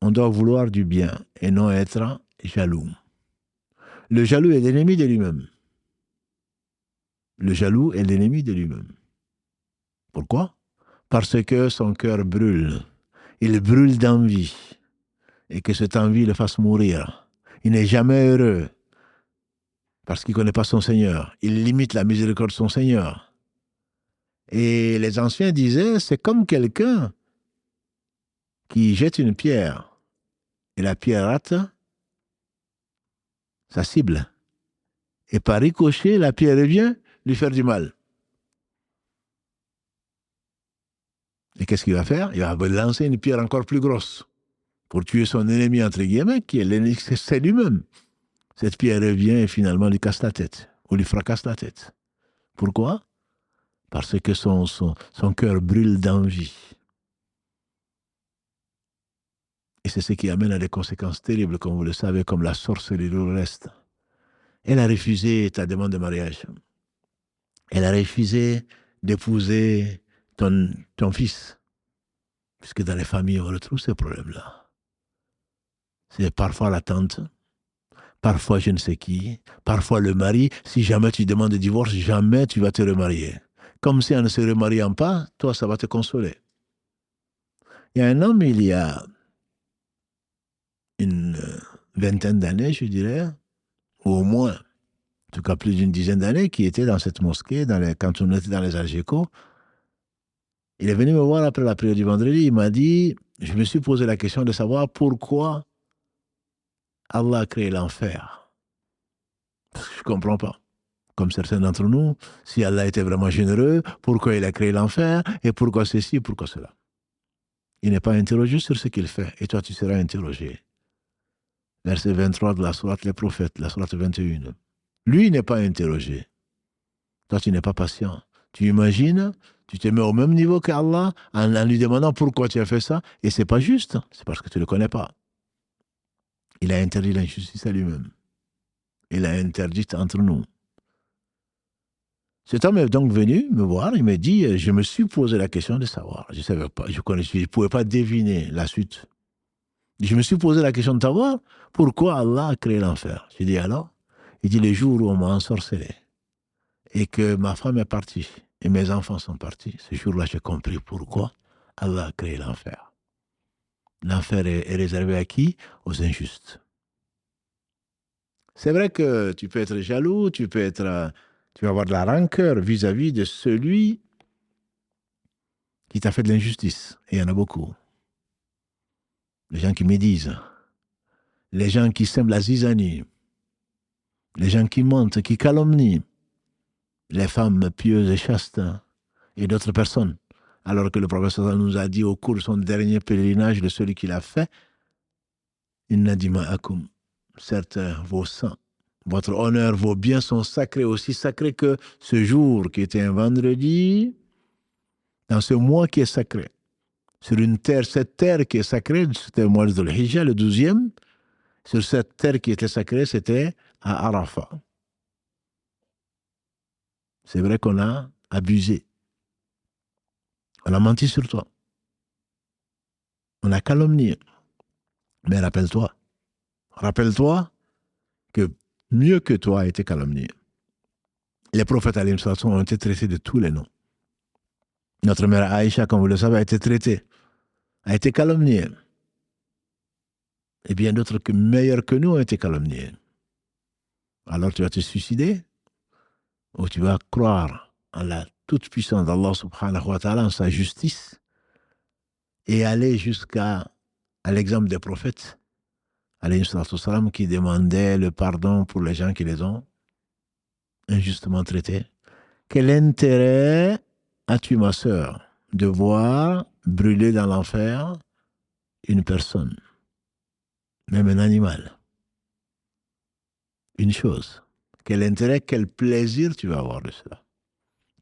S1: on doit vouloir du bien et non être jaloux. Le jaloux est l'ennemi de lui-même. Le jaloux est l'ennemi de lui-même. Pourquoi? Parce que son cœur brûle. Il brûle d'envie. Et que cette envie le fasse mourir. Il n'est jamais heureux. Parce qu'il ne connaît pas son Seigneur. Il limite la miséricorde de son Seigneur. Et les anciens disaient, c'est comme quelqu'un qui jette une pierre. Et la pierre rate sa cible. Et par ricochet, la pierre revient lui faire du mal. Et qu'est-ce qu'il va faire? Il va lancer une pierre encore plus grosse pour tuer son ennemi, entre guillemets, qui est l'ennemi, c'est lui-même. Cette pierre revient et finalement lui casse la tête, ou lui fracasse la tête. Pourquoi? Parce que son cœur brûle d'envie. Et c'est ce qui amène à des conséquences terribles, comme vous le savez, comme la sorcellerie ou le reste. Elle a refusé ta demande de mariage. Elle a refusé d'épouser ton fils. Puisque dans les familles, on retrouve ces problèmes-là. C'est parfois la tante, parfois je ne sais qui, parfois le mari. Si jamais tu demandes le divorce, jamais tu vas te remarier. Comme si en ne se remariant pas, toi, ça va te consoler. Il y a un homme, il y a une vingtaine d'années, je dirais, ou au moins, en tout cas plus d'une dizaine d'années, qui était dans cette mosquée, quand on était dans les Algécos. Il est venu me voir après la prière du vendredi, il m'a dit, je me suis posé la question de savoir pourquoi Allah a créé l'enfer. Parce que je ne comprends pas. Comme certains d'entre nous, si Allah était vraiment généreux, pourquoi il a créé l'enfer, et pourquoi ceci, pourquoi cela? Il n'est pas interrogé sur ce qu'il fait, et toi tu seras interrogé. Verset 23 de la sourate Les Prophètes, la sourate 21. Lui n'est pas interrogé. Toi tu n'es pas patient. Tu imagines, tu te mets au même niveau qu'Allah en lui demandant pourquoi tu as fait ça, et c'est pas juste, c'est parce que tu ne le connais pas. Il a interdit l'injustice à lui-même. Il a interdit entre nous. Cet homme est donc venu me voir, il me dit, je me suis posé la question de savoir. Je ne savais pas, je ne pouvais pas deviner la suite. Je me suis posé la question de savoir pourquoi Allah a créé l'enfer. J'ai dit alors? Il dit, le jour où on m'a ensorcelé et que ma femme est partie et mes enfants sont partis, ce jour-là, j'ai compris pourquoi Allah a créé l'enfer. L'enfer est réservé à qui? Aux injustes. C'est vrai que tu peux être jaloux, tu vas avoir de la rancœur vis-à-vis de celui qui t'a fait de l'injustice. Et il y en a beaucoup. Les gens qui médisent, les gens qui sèment la zizanie, les gens qui mentent, qui calomnient, les femmes pieuses et chastes et d'autres personnes. Alors que le professeur nous a dit au cours de son dernier pèlerinage, de celui qui l'a fait, Inna dima'akum, certes, vos sangs, votre honneur, vos biens sont sacrés, aussi sacrés que ce jour qui était un vendredi, dans ce mois qui est sacré. Sur une terre, cette terre qui est sacrée, c'était le mois de l'Hijjah, le 12e. Sur cette terre qui était sacrée, c'était à Arafat. C'est vrai qu'on a abusé. On a menti sur toi. On a calomnié. Mais rappelle-toi que mieux que toi a été calomnié. Les prophètes alayhim sallam ont été traités de tous les noms. Notre mère Aïcha, comme vous le savez, a été traitée, a été calomniée. Et bien d'autres meilleurs que nous ont été calomniés. Alors tu vas te suicider ou tu vas croire en la toute-puissance d'Allah subhanahu wa ta'ala, en sa justice, et aller jusqu'à l'exemple des prophètes, alayhi sallam, qui demandaient le pardon pour les gens qui les ont injustement traités. Quel intérêt as-tu, ma sœur, de voir brûler dans l'enfer une personne, même un animal? Une chose. Quel intérêt, quel plaisir tu vas avoir de cela?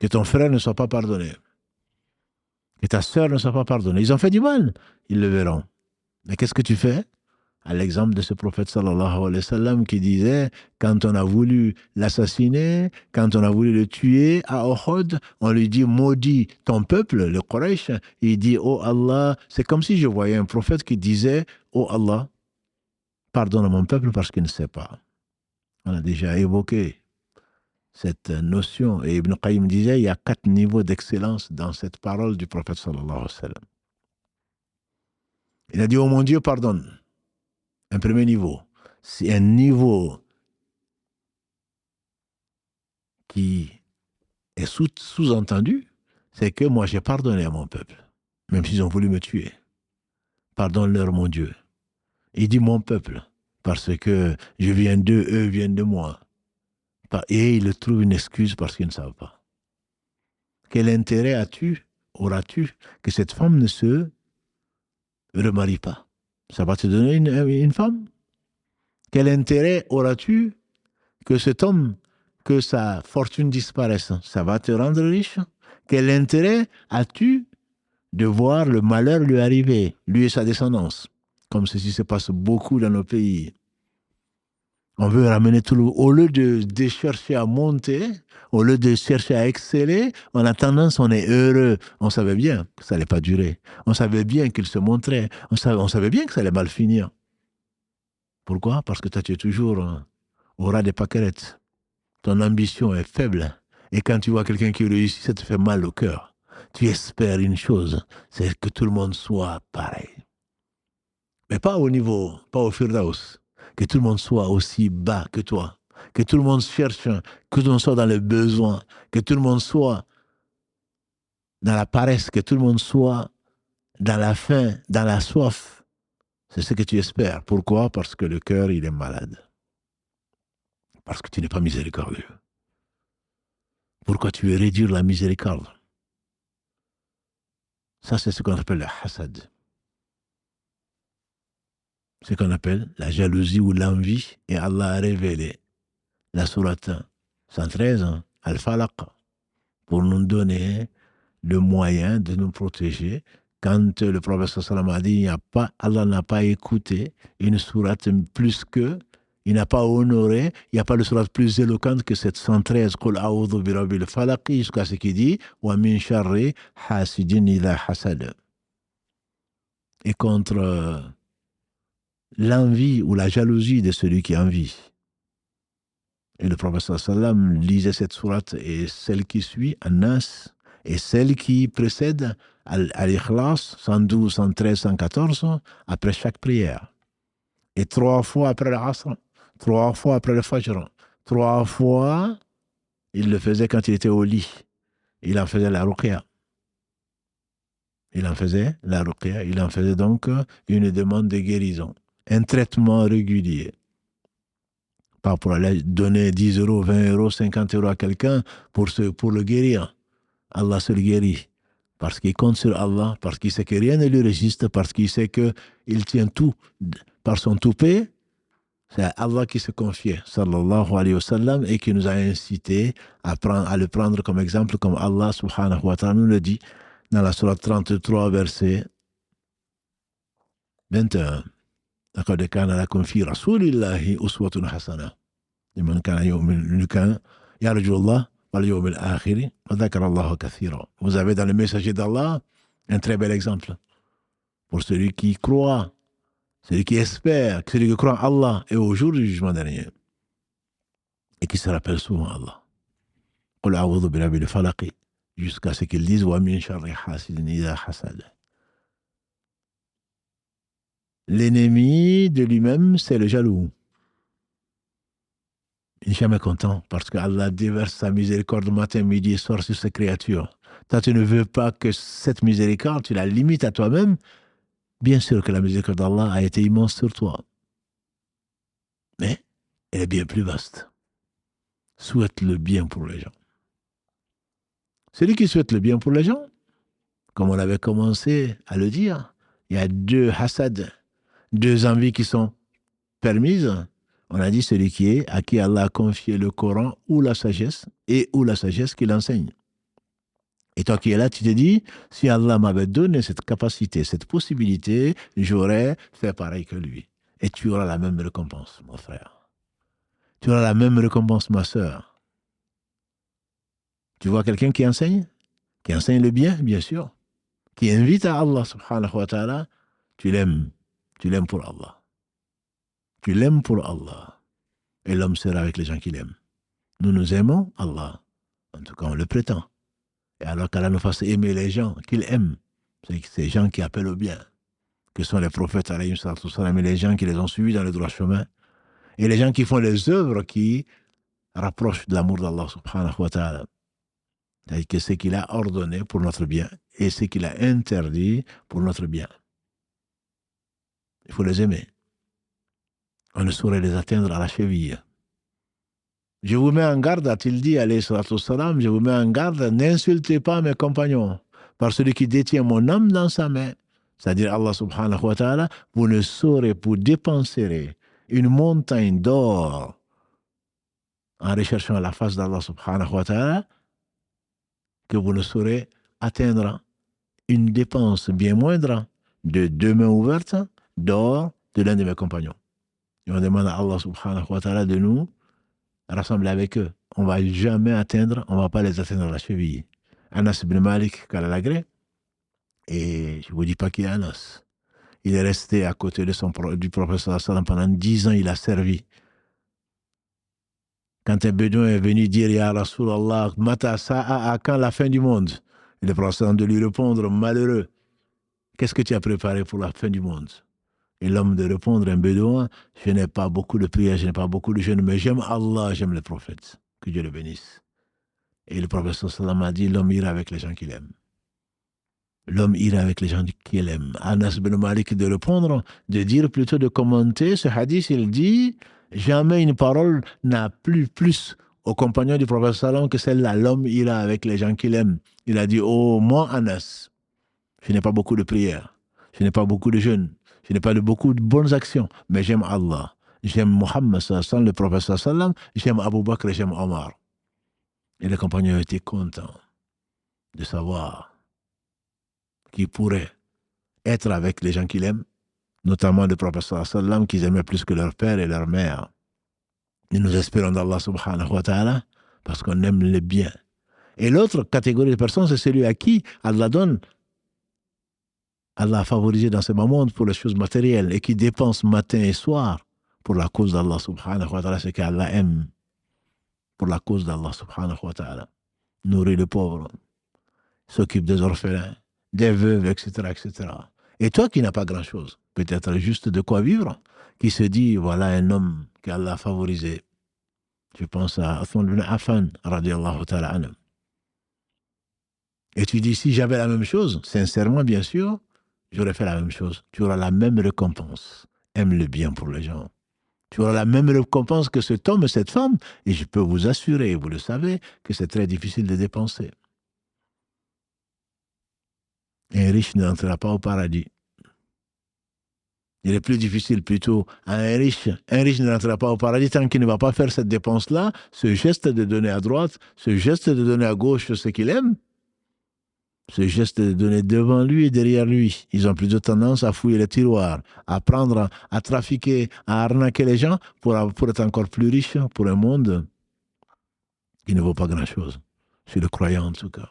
S1: Que ton frère ne soit pas pardonné. Que ta sœur ne soit pas pardonnée. Ils ont fait du mal, ils le verront. Mais qu'est-ce que tu fais? À l'exemple de ce prophète sallallahu alayhi wa sallam qui disait, quand on a voulu l'assassiner, quand on a voulu le tuer à Uhud, on lui dit, maudit ton peuple, le Quraysh. Il dit, oh Allah, c'est comme si je voyais un prophète qui disait, oh Allah, pardonne à mon peuple parce qu'il ne sait pas. On a déjà évoqué cette notion. Et Ibn Qayyim disait, il y a 4 niveaux d'excellence dans cette parole du prophète sallallahu alayhi wa sallam. Il a dit, oh mon Dieu, pardonne. Un premier niveau. C'est un niveau qui est sous-entendu, c'est que moi j'ai pardonné à mon peuple, même s'ils ont voulu me tuer. Pardonne-leur, mon Dieu. Il dit mon peuple, parce que je viens d'eux, eux viennent de moi. Et il trouve une excuse parce qu'ils ne savent pas. Quel intérêt auras-tu que cette femme ne se remarie pas? Ça va te donner une femme? Quel intérêt auras-tu que cet homme, que sa fortune disparaisse? Ça va te rendre riche? Quel intérêt as-tu de voir le malheur lui arriver, lui et sa descendance? Comme ceci se passe beaucoup dans nos pays. On veut ramener tout le... Au lieu de chercher à monter, au lieu de chercher à exceller, on a tendance, on est heureux. On savait bien que ça n'allait pas durer. On savait bien qu'il se montrait. On savait bien que ça allait mal finir. Pourquoi? Parce que toi, tu es toujours au ras des pâquerettes. Ton ambition est faible. Et quand tu vois quelqu'un qui réussit, ça te fait mal au cœur. Tu espères une chose, c'est que tout le monde soit pareil. Mais pas au niveau, pas au Firdaus. Que tout le monde soit aussi bas que toi. Que tout le monde cherche, que tout le monde soit dans le besoin. Que tout le monde soit dans la paresse. Que tout le monde soit dans la faim, dans la soif. C'est ce que tu espères. Pourquoi? Parce que le cœur, il est malade. Parce que tu n'es pas miséricordieux. Pourquoi tu veux réduire la miséricorde? Ça, c'est ce qu'on appelle le hasad. Ce qu'on appelle la jalousie ou l'envie. Et Allah a révélé la sourate 113, Al-Falaq, pour nous donner le moyen de nous protéger. Quand le prophète sallam a dit, Allah n'a pas écouté une sourate plus que, il n'a pas honoré, il n'y a pas de sourate plus éloquente que cette 113, Qul a'udhu bi rabbil falaq, jusqu'à ce qu'il dit, wa min sharri hasidin idha hasad. Et contre l'envie ou la jalousie de celui qui envie. Et le prophète sallam lisait cette sourate et celle qui suit, An-Nas, et celle qui précède, Al-Ikhlas, 112, 113, 114, après chaque prière. Et 3 fois après l'Asr, 3 fois après le Fajr, 3 fois, il le faisait quand il était au lit. Il en faisait la ruqya. Il en faisait la ruqya. Il en faisait donc une demande de guérison. Un traitement régulier. Pas pour aller donner 10 euros, 20 euros, 50 euros à quelqu'un pour le guérir. Allah se le guérit. Parce qu'il compte sur Allah, parce qu'il sait que rien ne lui résiste, parce qu'il sait qu'il tient tout par son toupet. C'est Allah qui se confiait, sallallahu alayhi wa sallam, et qui nous a incité à le prendre comme exemple, comme Allah subhanahu wa ta'ala nous le dit dans la sourate 33, verset 21. لقد كان لكم في رسول الله أسوة حسنة لمن كان يرجو الله واليوم الآخر وذكر الله كثيرا. Vous avez dans le messager d'Allah un très bel exemple pour celui qui croit, celui qui espère, celui qui croit en Allah et au jour du jugement dernier et qui se rappelle souvent Allah. قل أعوذ برب الفلق jusqu'à ce qu'ils disent ومن شر حاسد إذا حسد. L'ennemi de lui-même, c'est le jaloux. Il n'est jamais content parce qu'Allah déverse sa miséricorde matin, midi et soir sur ses créatures. Toi, tu ne veux pas que cette miséricorde, tu la limites à toi-même. Bien sûr que la miséricorde d'Allah a été immense sur toi. Mais elle est bien plus vaste. Souhaite le bien pour les gens. Celui qui souhaite le bien pour les gens, comme on avait commencé à le dire, il y a 2 hasads, 2 envies qui sont permises. On a dit celui à qui Allah a confié le Coran ou la sagesse qu'il enseigne. Et toi qui es là, tu te dis, si Allah m'avait donné cette capacité, cette possibilité, j'aurais fait pareil que lui. Et tu auras la même récompense, mon frère. Tu auras la même récompense, ma sœur. Tu vois quelqu'un qui enseigne le bien sûr, qui invite à Allah subhanahu wa ta'ala, tu l'aimes pour Allah. Tu l'aimes pour Allah. Et l'homme sera avec les gens qu'il aime. Nous aimons Allah. En tout cas, on le prétend. Et alors qu'Allah nous fasse aimer les gens qu'il aime, c'est ces gens qui appellent au bien, que sont les prophètes, alayhi salam, et les gens qui les ont suivis dans le droit chemin, et les gens qui font les œuvres qui rapprochent de l'amour d'Allah subhanahu wa ta'ala. C'est-à-dire que ce qu'il a ordonné pour notre bien et ce qu'il a interdit pour notre bien. Il faut les aimer. On ne saurait les atteindre à la cheville. Je vous mets en garde, a-t-il dit, alayhi salam, je vous mets en garde, n'insultez pas mes compagnons, par celui qui détient mon âme dans sa main, c'est-à-dire Allah subhanahu wa ta'ala, vous ne saurez, vous dépenserez une montagne d'or en recherchant la face d'Allah subhanahu wa ta'ala, que vous ne saurez atteindre une dépense bien moindre de 2 mains ouvertes d'or de l'un de mes compagnons. Et on demande à Allah subhanahu wa ta'ala de nous rassembler avec eux. On ne va jamais atteindre, on ne va pas les atteindre à la cheville. Anas ibn Malik, Kalalagré, et je ne vous dis pas qu'il est Anas. Il est resté à côté du prophète sallam pendant 10 ans, il a servi. Quand un bédouin est venu dire, Ya Rasulallah, Mata sa'a, à quand la fin du monde? Et le prophète de lui répondre, malheureux, qu'est-ce que tu as préparé pour la fin du monde? Et l'homme de répondre, un bédouin, je n'ai pas beaucoup de prières, je n'ai pas beaucoup de jeûnes, mais j'aime Allah, j'aime le prophète. Que Dieu le bénisse. Et le prophète sallam a dit, l'homme ira avec les gens qu'il aime. L'homme ira avec les gens qu'il aime. Anas ibn Malik de répondre, de dire plutôt, de commenter ce hadith, il dit, jamais une parole n'a plu plus aux compagnons du prophète sallam que celle-là. L'homme ira avec les gens qu'il aime. Il a dit, oh, moi, Anas, je n'ai pas beaucoup de prières, je n'ai pas beaucoup de jeûnes, je n'ai pas beaucoup de bonnes actions, mais j'aime Allah. J'aime Muhammad sallam, le prophète sallam, j'aime Abu Bakr et j'aime Omar. Et les compagnons étaient contents de savoir qu'ils pourraient être avec les gens qu'ils aiment, notamment le prophète sallam, qu'ils aimaient plus que leur père et leur mère. Et nous espérons d'Allah subhanahu wa ta'ala parce qu'on aime le bien. Et l'autre catégorie de personnes, c'est celui à qui Allah donne, Allah a favorisé dans ce moment pour les choses matérielles et qui dépense matin et soir pour la cause d'Allah subhanahu wa ta'ala, ce qu'Allah aime. pour la cause d'Allah subhanahu wa ta'ala. Nourrit les pauvres, s'occupe des orphelins, des veuves, etc., etc. Et toi qui n'as pas grand-chose, peut-être juste de quoi vivre, qui se dit, voilà un homme qu'Allah a favorisé. Je pense à Uthman ibn Affan, radiallahu ta'ala anhu. Et tu dis, si j'avais la même chose, sincèrement, bien sûr, j'aurais fait la même chose. Tu auras la même récompense. Aime le bien pour les gens. Tu auras la même récompense que cet homme et cette femme. Et je peux vous assurer, vous le savez, que c'est très difficile de dépenser. Un riche n'entrera pas au paradis. Il est plus difficile plutôt à un riche. Un riche n'entrera pas au paradis tant qu'il ne va pas faire cette dépense-là, ce geste de donner à droite, ce geste de donner à gauche ce qu'il aime. Ce geste de donner devant lui et derrière lui. Ils ont plutôt tendance à fouiller les tiroirs, à prendre, à trafiquer, à arnaquer les gens pour être encore plus riches pour un monde qui ne vaut pas grand-chose. Je suis le croyant en tout cas.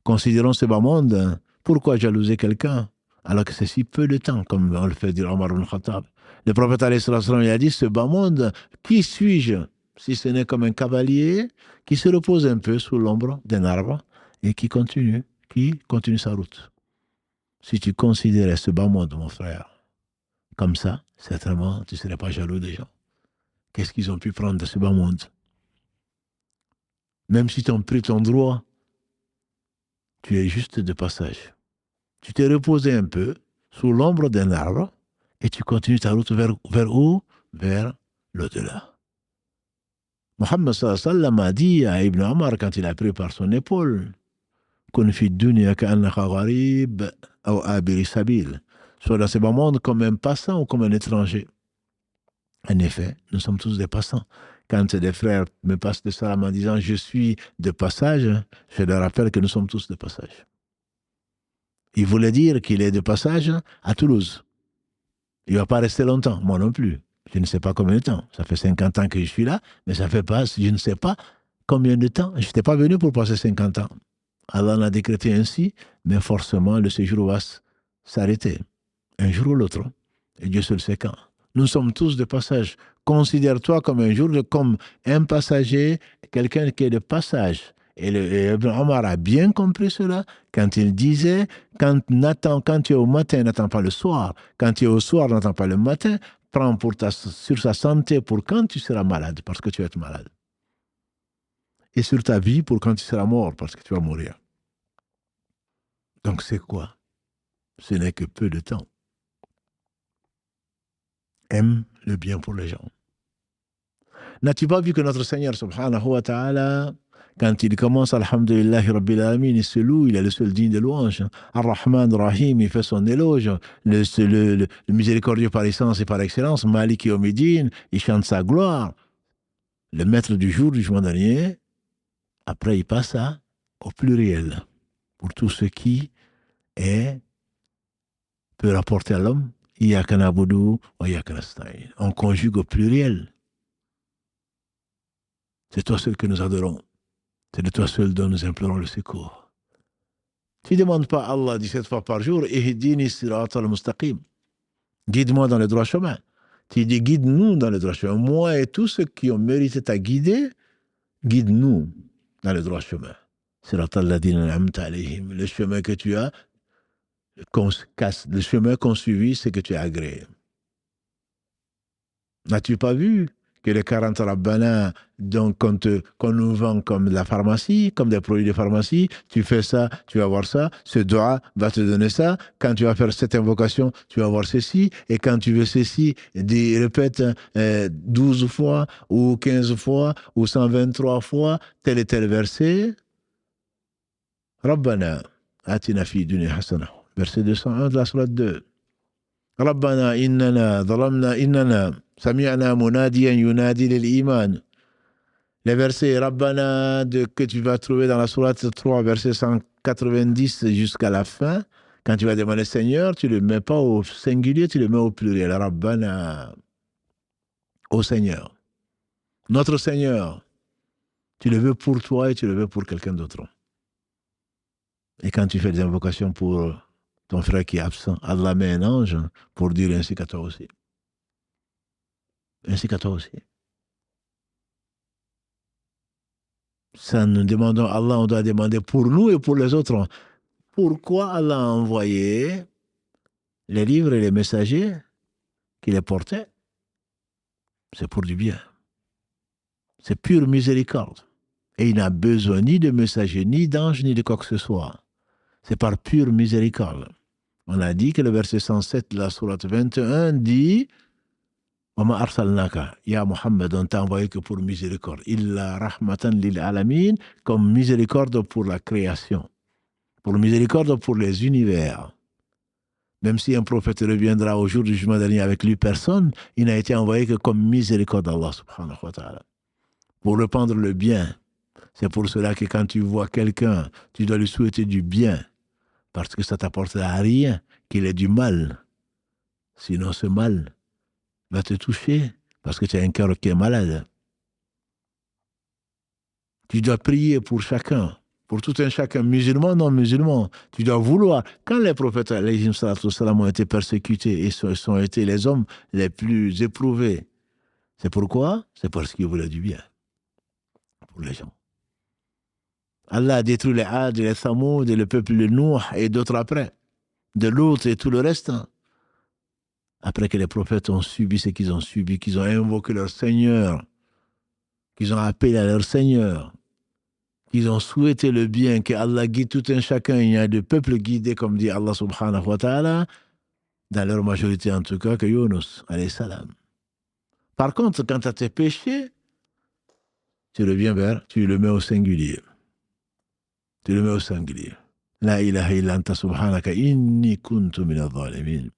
S1: Considérons ce bas monde. Pourquoi jalouser quelqu'un alors que c'est si peu de temps, comme on le fait dire Omar ibn Khattab. Le prophète alayhi salam il a dit, ce bas monde, qui suis-je si ce n'est comme un cavalier qui se repose un peu sous l'ombre d'un arbre et qui continue sa route. Si tu considérais ce bas monde, mon frère, comme ça, certainement, tu ne serais pas jaloux des gens. Qu'est-ce qu'ils ont pu prendre de ce bas monde? Même si tu as pris ton droit, tu es juste de passage. Tu t'es reposé un peu sous l'ombre d'un arbre et tu continues ta route vers où? Vers l'au-delà. Mohammed sallallahu alayhi wa sallam a dit à Ibn Omar quand il a pris par son épaule, Kun fi dunya ka'annaka gharib ou abiri sabil. Sois dans ce bas monde comme un passant ou comme un étranger. En effet, nous sommes tous des passants. Quand des frères me passent de salam en disant je suis de passage, je leur rappelle que nous sommes tous de passage. Il voulait dire qu'il est de passage à Toulouse. Il ne va pas rester longtemps, moi non plus. Je ne sais pas combien de temps. Ça fait 50 ans que je suis là, mais ça fait pas, je ne sais pas combien de temps. Je n'étais pas venu pour passer 50 ans. Allah l'a décrété ainsi, mais forcément le séjour va s'arrêter. Un jour ou l'autre. Et Dieu seul sait quand. Nous sommes tous de passage. Considère-toi comme un jour, comme un passager, quelqu'un qui est de passage. Et Ibn Omar a bien compris cela quand il disait, quand tu es au matin, n'attends pas le soir. Quand tu es au soir, n'attends pas le matin. Prends sur sa santé pour quand tu seras malade, parce que tu vas être malade. Et sur ta vie pour quand tu seras mort, parce que tu vas mourir. Donc c'est quoi? Ce n'est que peu de temps. Aime le bien pour les gens. N'as-tu pas vu que notre Seigneur, subhanahu wa ta'ala, quand il commence, alhamdulillahi rabbil alamin, il se loue, il est le seul digne de louange. Ar-Rahman, Rahim, il fait son éloge. Le miséricordieux par essence et par excellence, Malik Yawmiddin, il chante sa gloire. Le maître du jour, du jugement dernier, après il passe au pluriel. Pour tout ce qui peut rapporter à l'homme, Iyyaka na'budu wa iyyaka nasta'in. On conjugue au pluriel. C'est toi seul que nous adorons. C'est de toi seul dont nous implorons le secours. Tu ne demandes pas à Allah 17 fois par jour, Ihdini siratal mustaqim. Guide-moi dans le droit chemin. Tu dis, guide-nous dans le droit chemin. Moi et tous ceux qui ont mérité ta guider, guide-nous dans le droit chemin. Siratal ladina an'amta alayhim. Le chemin que tu as, le chemin qu'ont suivi, c'est que tu as agréé. N'as-tu pas vu que les 40 rabbana, donc qu'on nous vend comme de la pharmacie, comme des produits de pharmacie, tu fais ça, tu vas voir ça, ce doigt va te donner ça, quand tu vas faire cette invocation, tu vas voir ceci, et quand tu veux ceci, répète 12 fois, ou 15 fois, ou 123 fois, tel et tel verset. Rabbana, atina fi dunya hasana. Verset 201 de la sourate 2. Rabbana innana zalamna innana sami'na munadiyan yunadi lil iman. Les versets Rabbana que tu vas trouver dans la sourate 3, verset 190 jusqu'à la fin, quand tu vas demander Seigneur, tu ne le mets pas au singulier, tu le mets au pluriel. Rabbana, au Seigneur. Notre Seigneur, tu le veux pour toi et tu le veux pour quelqu'un d'autre. Et quand tu fais des invocations pour ton frère qui est absent, Allah met un ange pour dire ainsi qu'à toi aussi. Ainsi qu'à toi aussi. Ça, nous demandons à Allah, on doit demander pour nous et pour les autres. Pourquoi Allah a envoyé les livres et les messagers qui les portaient? C'est pour du bien. C'est pure miséricorde. Et il n'a besoin ni de messagers, ni d'anges, ni de quoi que ce soit. C'est par pure miséricorde. On a dit que le verset 107 de la sourate 21 dit Wama arsalnaka, ya Muhammad, on t'a envoyé que pour miséricorde. Illa rahmatan lil alamin, comme miséricorde pour la création. Pour miséricorde pour les univers. Même si un prophète reviendra au jour du jugement dernier avec lui personne, il n'a été envoyé que comme miséricorde d'Allah subhanahu wa ta'ala. Pour répandre le bien. C'est pour cela que quand tu vois quelqu'un, tu dois lui souhaiter du bien. Parce que ça t'apportera rien qu'il ait du mal. Sinon ce mal va te toucher parce que tu as un cœur qui est malade. Tu dois prier pour chacun, pour tout un chacun, musulman, non musulman. Tu dois vouloir. Quand les prophètes ont été persécutés et sont été les hommes les plus éprouvés, c'est pourquoi? C'est parce qu'ils voulaient du bien pour les gens. Allah a détruit les Had, les Thamoud, et le peuple de Nuh et d'autres après, de l'autre et tout le reste. Après que les prophètes ont subi ce qu'ils ont subi, qu'ils ont invoqué leur Seigneur, qu'ils ont appelé à leur Seigneur, qu'ils ont souhaité le bien, que Allah guide tout un chacun. Il y a des peuples guidés, comme dit Allah subhanahu wa ta'ala, dans leur majorité en tout cas, que Yunus, alayhi salam. Par contre, quand tu as tes péchés, tu reviens vers, tu le mets au singulier. Tu le mets au singulier. La ilaha illa anta subhanaka inni kuntu min adh-dhalimin.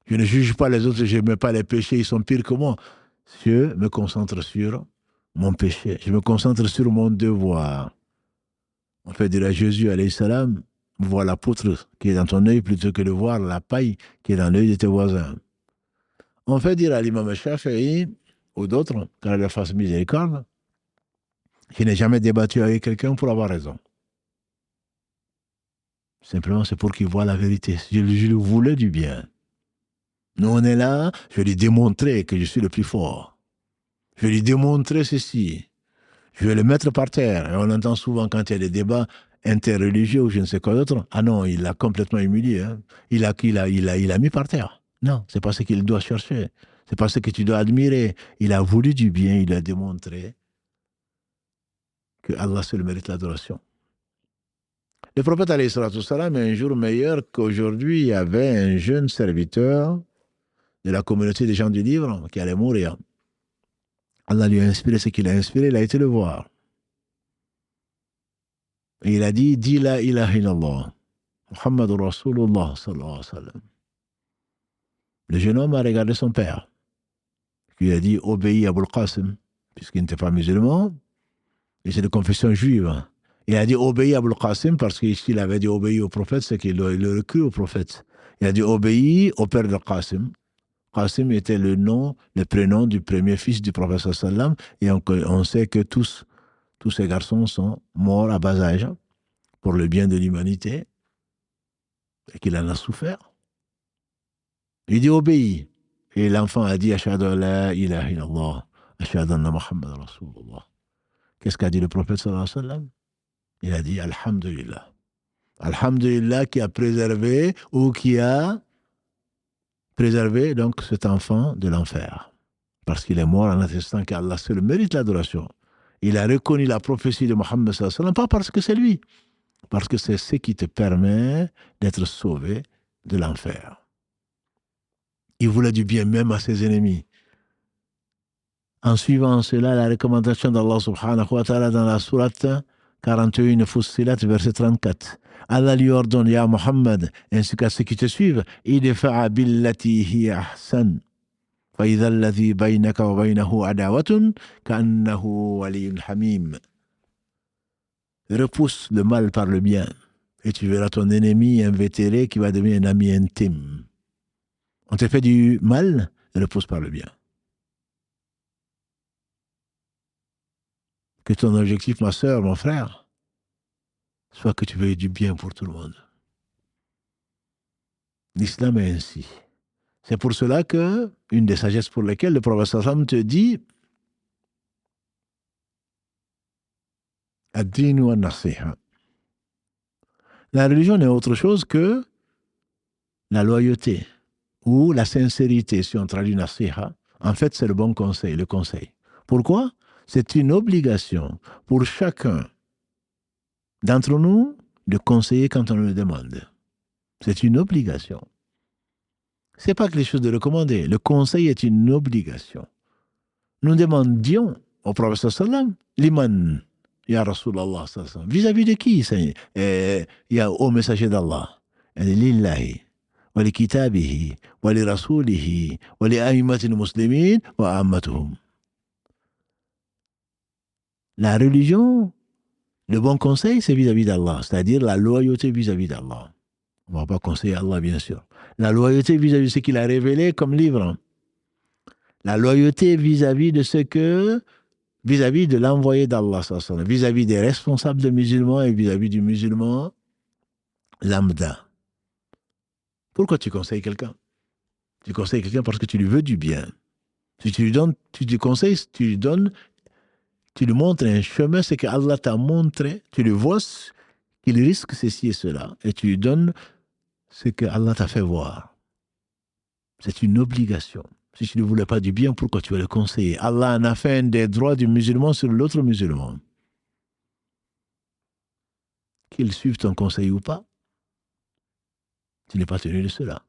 S1: Je ne juge pas les autres, je ne mets pas les péchés, ils sont pires que moi. Je me concentre sur mon péché. Je me concentre sur mon devoir. On fait dire à Jésus, alayhi salam, vois la poutre qui est dans ton œil plutôt que de voir la paille qui est dans l'œil de tes voisins. On fait dire à l'imam Shafi'i ou d'autres, quand il fasse miséricorde, je n'ai jamais débattu avec quelqu'un pour avoir raison. Simplement, c'est pour qu'il voie la vérité. Je lui voulais du bien. Nous, on est là, je vais lui démontrer que je suis le plus fort. Je vais lui démontrer ceci. Je vais le mettre par terre. Et on entend souvent quand il y a des débats interreligieux ou je ne sais quoi d'autre. Ah non, il l'a complètement humilié. Hein. Il l'a mis par terre. Non, c'est pas ce qu'il doit chercher. C'est pas ce que tu dois admirer. Il a voulu du bien, il a démontré que Allah seul mérite l'adoration. Le prophète alayhi salatu salam est un jour meilleur qu'aujourd'hui. Il y avait un jeune serviteur de la communauté des gens du livre qui allait mourir. Allah lui a inspiré ce qu'il a inspiré, il a été le voir. Et il a dit, dis la ilaha illallah, Muhammadur Rasulullah sallallahu alayhi wa sallam. Le jeune homme a regardé son père, qui lui a dit, obéis à Abul Qasim, puisqu'il n'était pas musulman, et c'est de confession juive. Il a dit, obéis à Abul Qasim, parce qu'il avait dit, obéis au prophète, c'est qu'il le cru au prophète. Il a dit, obéis au père de Qasim. Qasim était le nom, le prénom du premier fils du prophète sallam, et on sait que tous ces garçons sont morts à bas âge pour le bien de l'humanité et qu'il en a souffert. Il dit obéis. Et l'enfant a dit Ashhadu an la ilaha illallah, Ashhadu anna Muhammad Rasulullah. Qu'est-ce qu'a dit le prophète sallallahu alayhi wa sallam? Il a dit Alhamdulillah. Alhamdulillah qui a préservé ou qui a préservé donc cet enfant de l'enfer. Parce qu'il est mort en attestant qu'Allah seul mérite l'adoration. Il a reconnu la prophétie de Mohammed sallallahu alayhi wa sallam, pas parce que c'est lui, parce que c'est ce qui te permet d'être sauvé de l'enfer. Il voulait du bien même à ses ennemis. En suivant cela, la recommandation d'Allah subhanahu wa ta'ala dans la sourate 41 Fussilat, verset 34. Allah lui ordonne, Ya Muhammad, ainsi qu'à ceux qui te suivent, idfa'a billati hiya ahsan. فإذا الذي بينك وبينه عداوة كأنه ولي حميم. Repousse le mal par le bien et tu verras ton ennemi invétéré qui va devenir un ami intime. On te fait du mal, repousse par le bien. Que ton objectif, ma sœur, mon frère, soit que tu veuilles du bien pour tout le monde. L'islam est ainsi. C'est pour cela que, une des sagesses pour lesquelles le prophète sallam te dit Ad-din wa nasiha. La religion n'est autre chose que la loyauté ou la sincérité, si on traduit nasiha. En fait, c'est le bon conseil, le conseil. Pourquoi? C'est une obligation pour chacun d'entre nous de conseiller quand on le demande. C'est une obligation. Ce n'est pas quelque chose de recommandé. Le conseil est une obligation. Nous demandions au prophète sallam l'iman, ya Rasulallah sallam. Vis-à-vis de qui? Ya au messager d'Allah. Lillahi, wa li kitabihi, wa li rasulihi, wa li a'immatil muslimin, wa ammatuhum. La religion, le bon conseil, c'est vis-à-vis d'Allah, c'est-à-dire la loyauté vis-à-vis d'Allah. On ne va pas conseiller Allah, bien sûr. La loyauté vis-à-vis de ce qu'il a révélé comme livre. La loyauté vis-à-vis de ce que, vis-à-vis de l'envoyé d'Allah, vis-à-vis des responsables des musulmans et vis-à-vis du musulman lambda. Pourquoi tu conseilles quelqu'un? Tu conseilles quelqu'un parce que tu lui veux du bien. Si tu lui donnes, tu lui conseilles, tu lui donnes, tu lui montres un chemin, c'est que Allah t'a montré, tu lui vois qu'il risque ceci et cela, et tu lui donnes ce que Allah t'a fait voir. C'est une obligation. Si tu ne voulais pas du bien, pourquoi tu vas le conseiller? Allah en a fait un des droits du musulman sur l'autre musulman. Qu'il suive ton conseil ou pas, tu n'es pas tenu de cela.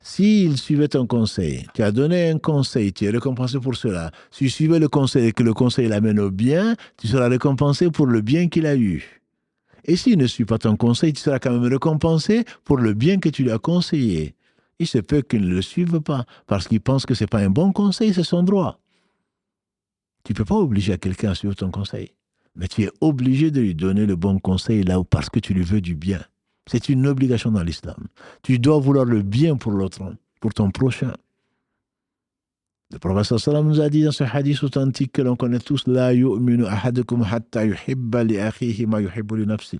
S1: S'il suivait ton conseil, tu as donné un conseil, tu es récompensé pour cela. Si tu suivais le conseil et que le conseil l'amène au bien, tu seras récompensé pour le bien qu'il a eu. Et s'il ne suit pas ton conseil, tu seras quand même récompensé pour le bien que tu lui as conseillé. Il se peut qu'il ne le suive pas, parce qu'il pense que ce n'est pas un bon conseil, c'est son droit. Tu ne peux pas obliger à quelqu'un à suivre ton conseil. Mais tu es obligé de lui donner le bon conseil là où parce que tu lui veux du bien. C'est une obligation dans l'islam. Tu dois vouloir le bien pour l'autre, pour ton prochain. Le prophète sallam nous a dit dans ce hadith authentique que l'on connaît tous, La yu'minu ahadukum hatta yuhibba li akhihi ma yuhibbu li nafsi.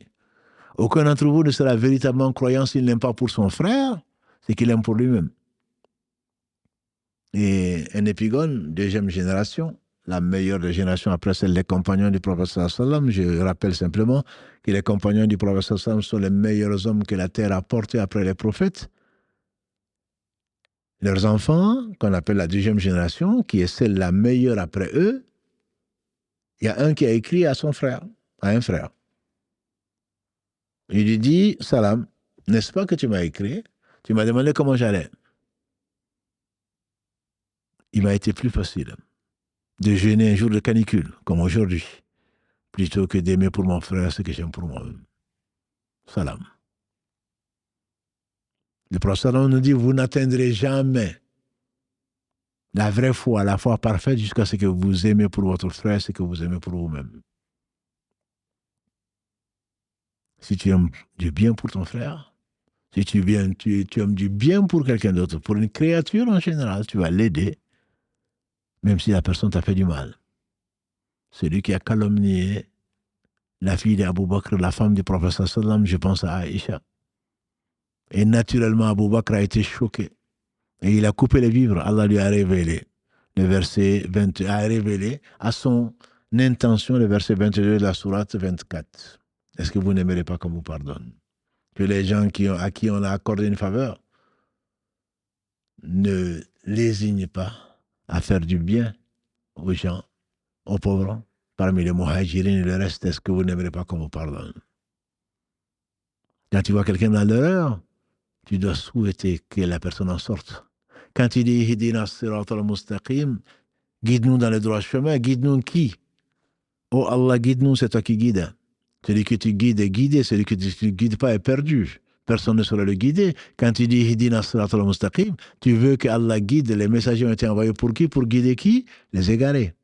S1: Aucun d'entre vous ne sera véritablement croyant s'il n'aime pas pour son frère, c'est qu'il aime pour lui-même. Et un épigone, deuxième génération, la meilleure des générations après celle des compagnons du prophète sallam. Je rappelle simplement que les compagnons du prophète sallam sont les meilleurs hommes que la terre a portés après les prophètes. Leurs enfants, qu'on appelle la deuxième génération, qui est celle la meilleure après eux, il y a un qui a écrit à son frère, à un frère. Il lui dit, Salam, n'est-ce pas que tu m'as écrit? Tu m'as demandé comment j'allais. Il m'a été plus facile de jeûner un jour de canicule, comme aujourd'hui, plutôt que d'aimer pour mon frère ce que j'aime pour moi-même. Salam. Le prophète nous dit, vous n'atteindrez jamais la vraie foi, la foi parfaite, jusqu'à ce que vous aimez pour votre frère ce que vous aimez pour vous-même. Si tu aimes du bien pour ton frère, si tu aimes du bien pour quelqu'un d'autre, pour une créature en général, tu vas l'aider, même si la personne t'a fait du mal. Celui qui a calomnié la fille d'Abou Bakr, la femme du prophète sallam, je pense à Aïcha. Et naturellement, Abou Bakr a été choqué. Et il a coupé les vivres. Allah lui a révélé le verset 20, a révélé à son intention le verset 22 de la sourate 24. Est-ce que vous n'aimerez pas qu'on vous pardonne? Que les gens à qui on a accordé une faveur ne lésignent pas à faire du bien aux gens, aux pauvres, parmi les muhajirines et le reste. Est-ce que vous n'aimerez pas qu'on vous pardonne? Quand tu vois quelqu'un dans l'erreur, tu dois souhaiter que la personne en sorte. Quand il dit Hidina siratal mustaqim, guide-nous dans le droit chemin, guide-nous qui? Oh Allah, guide-nous, c'est toi qui guides. Celui que tu guides est guidé, celui que tu ne guides pas est perdu. Personne ne saurait le guider. Quand tu dis Hidina siratal mustaqim, tu veux que Allah guide, les messagers ont été envoyés pour qui? Pour guider qui? Les égarés.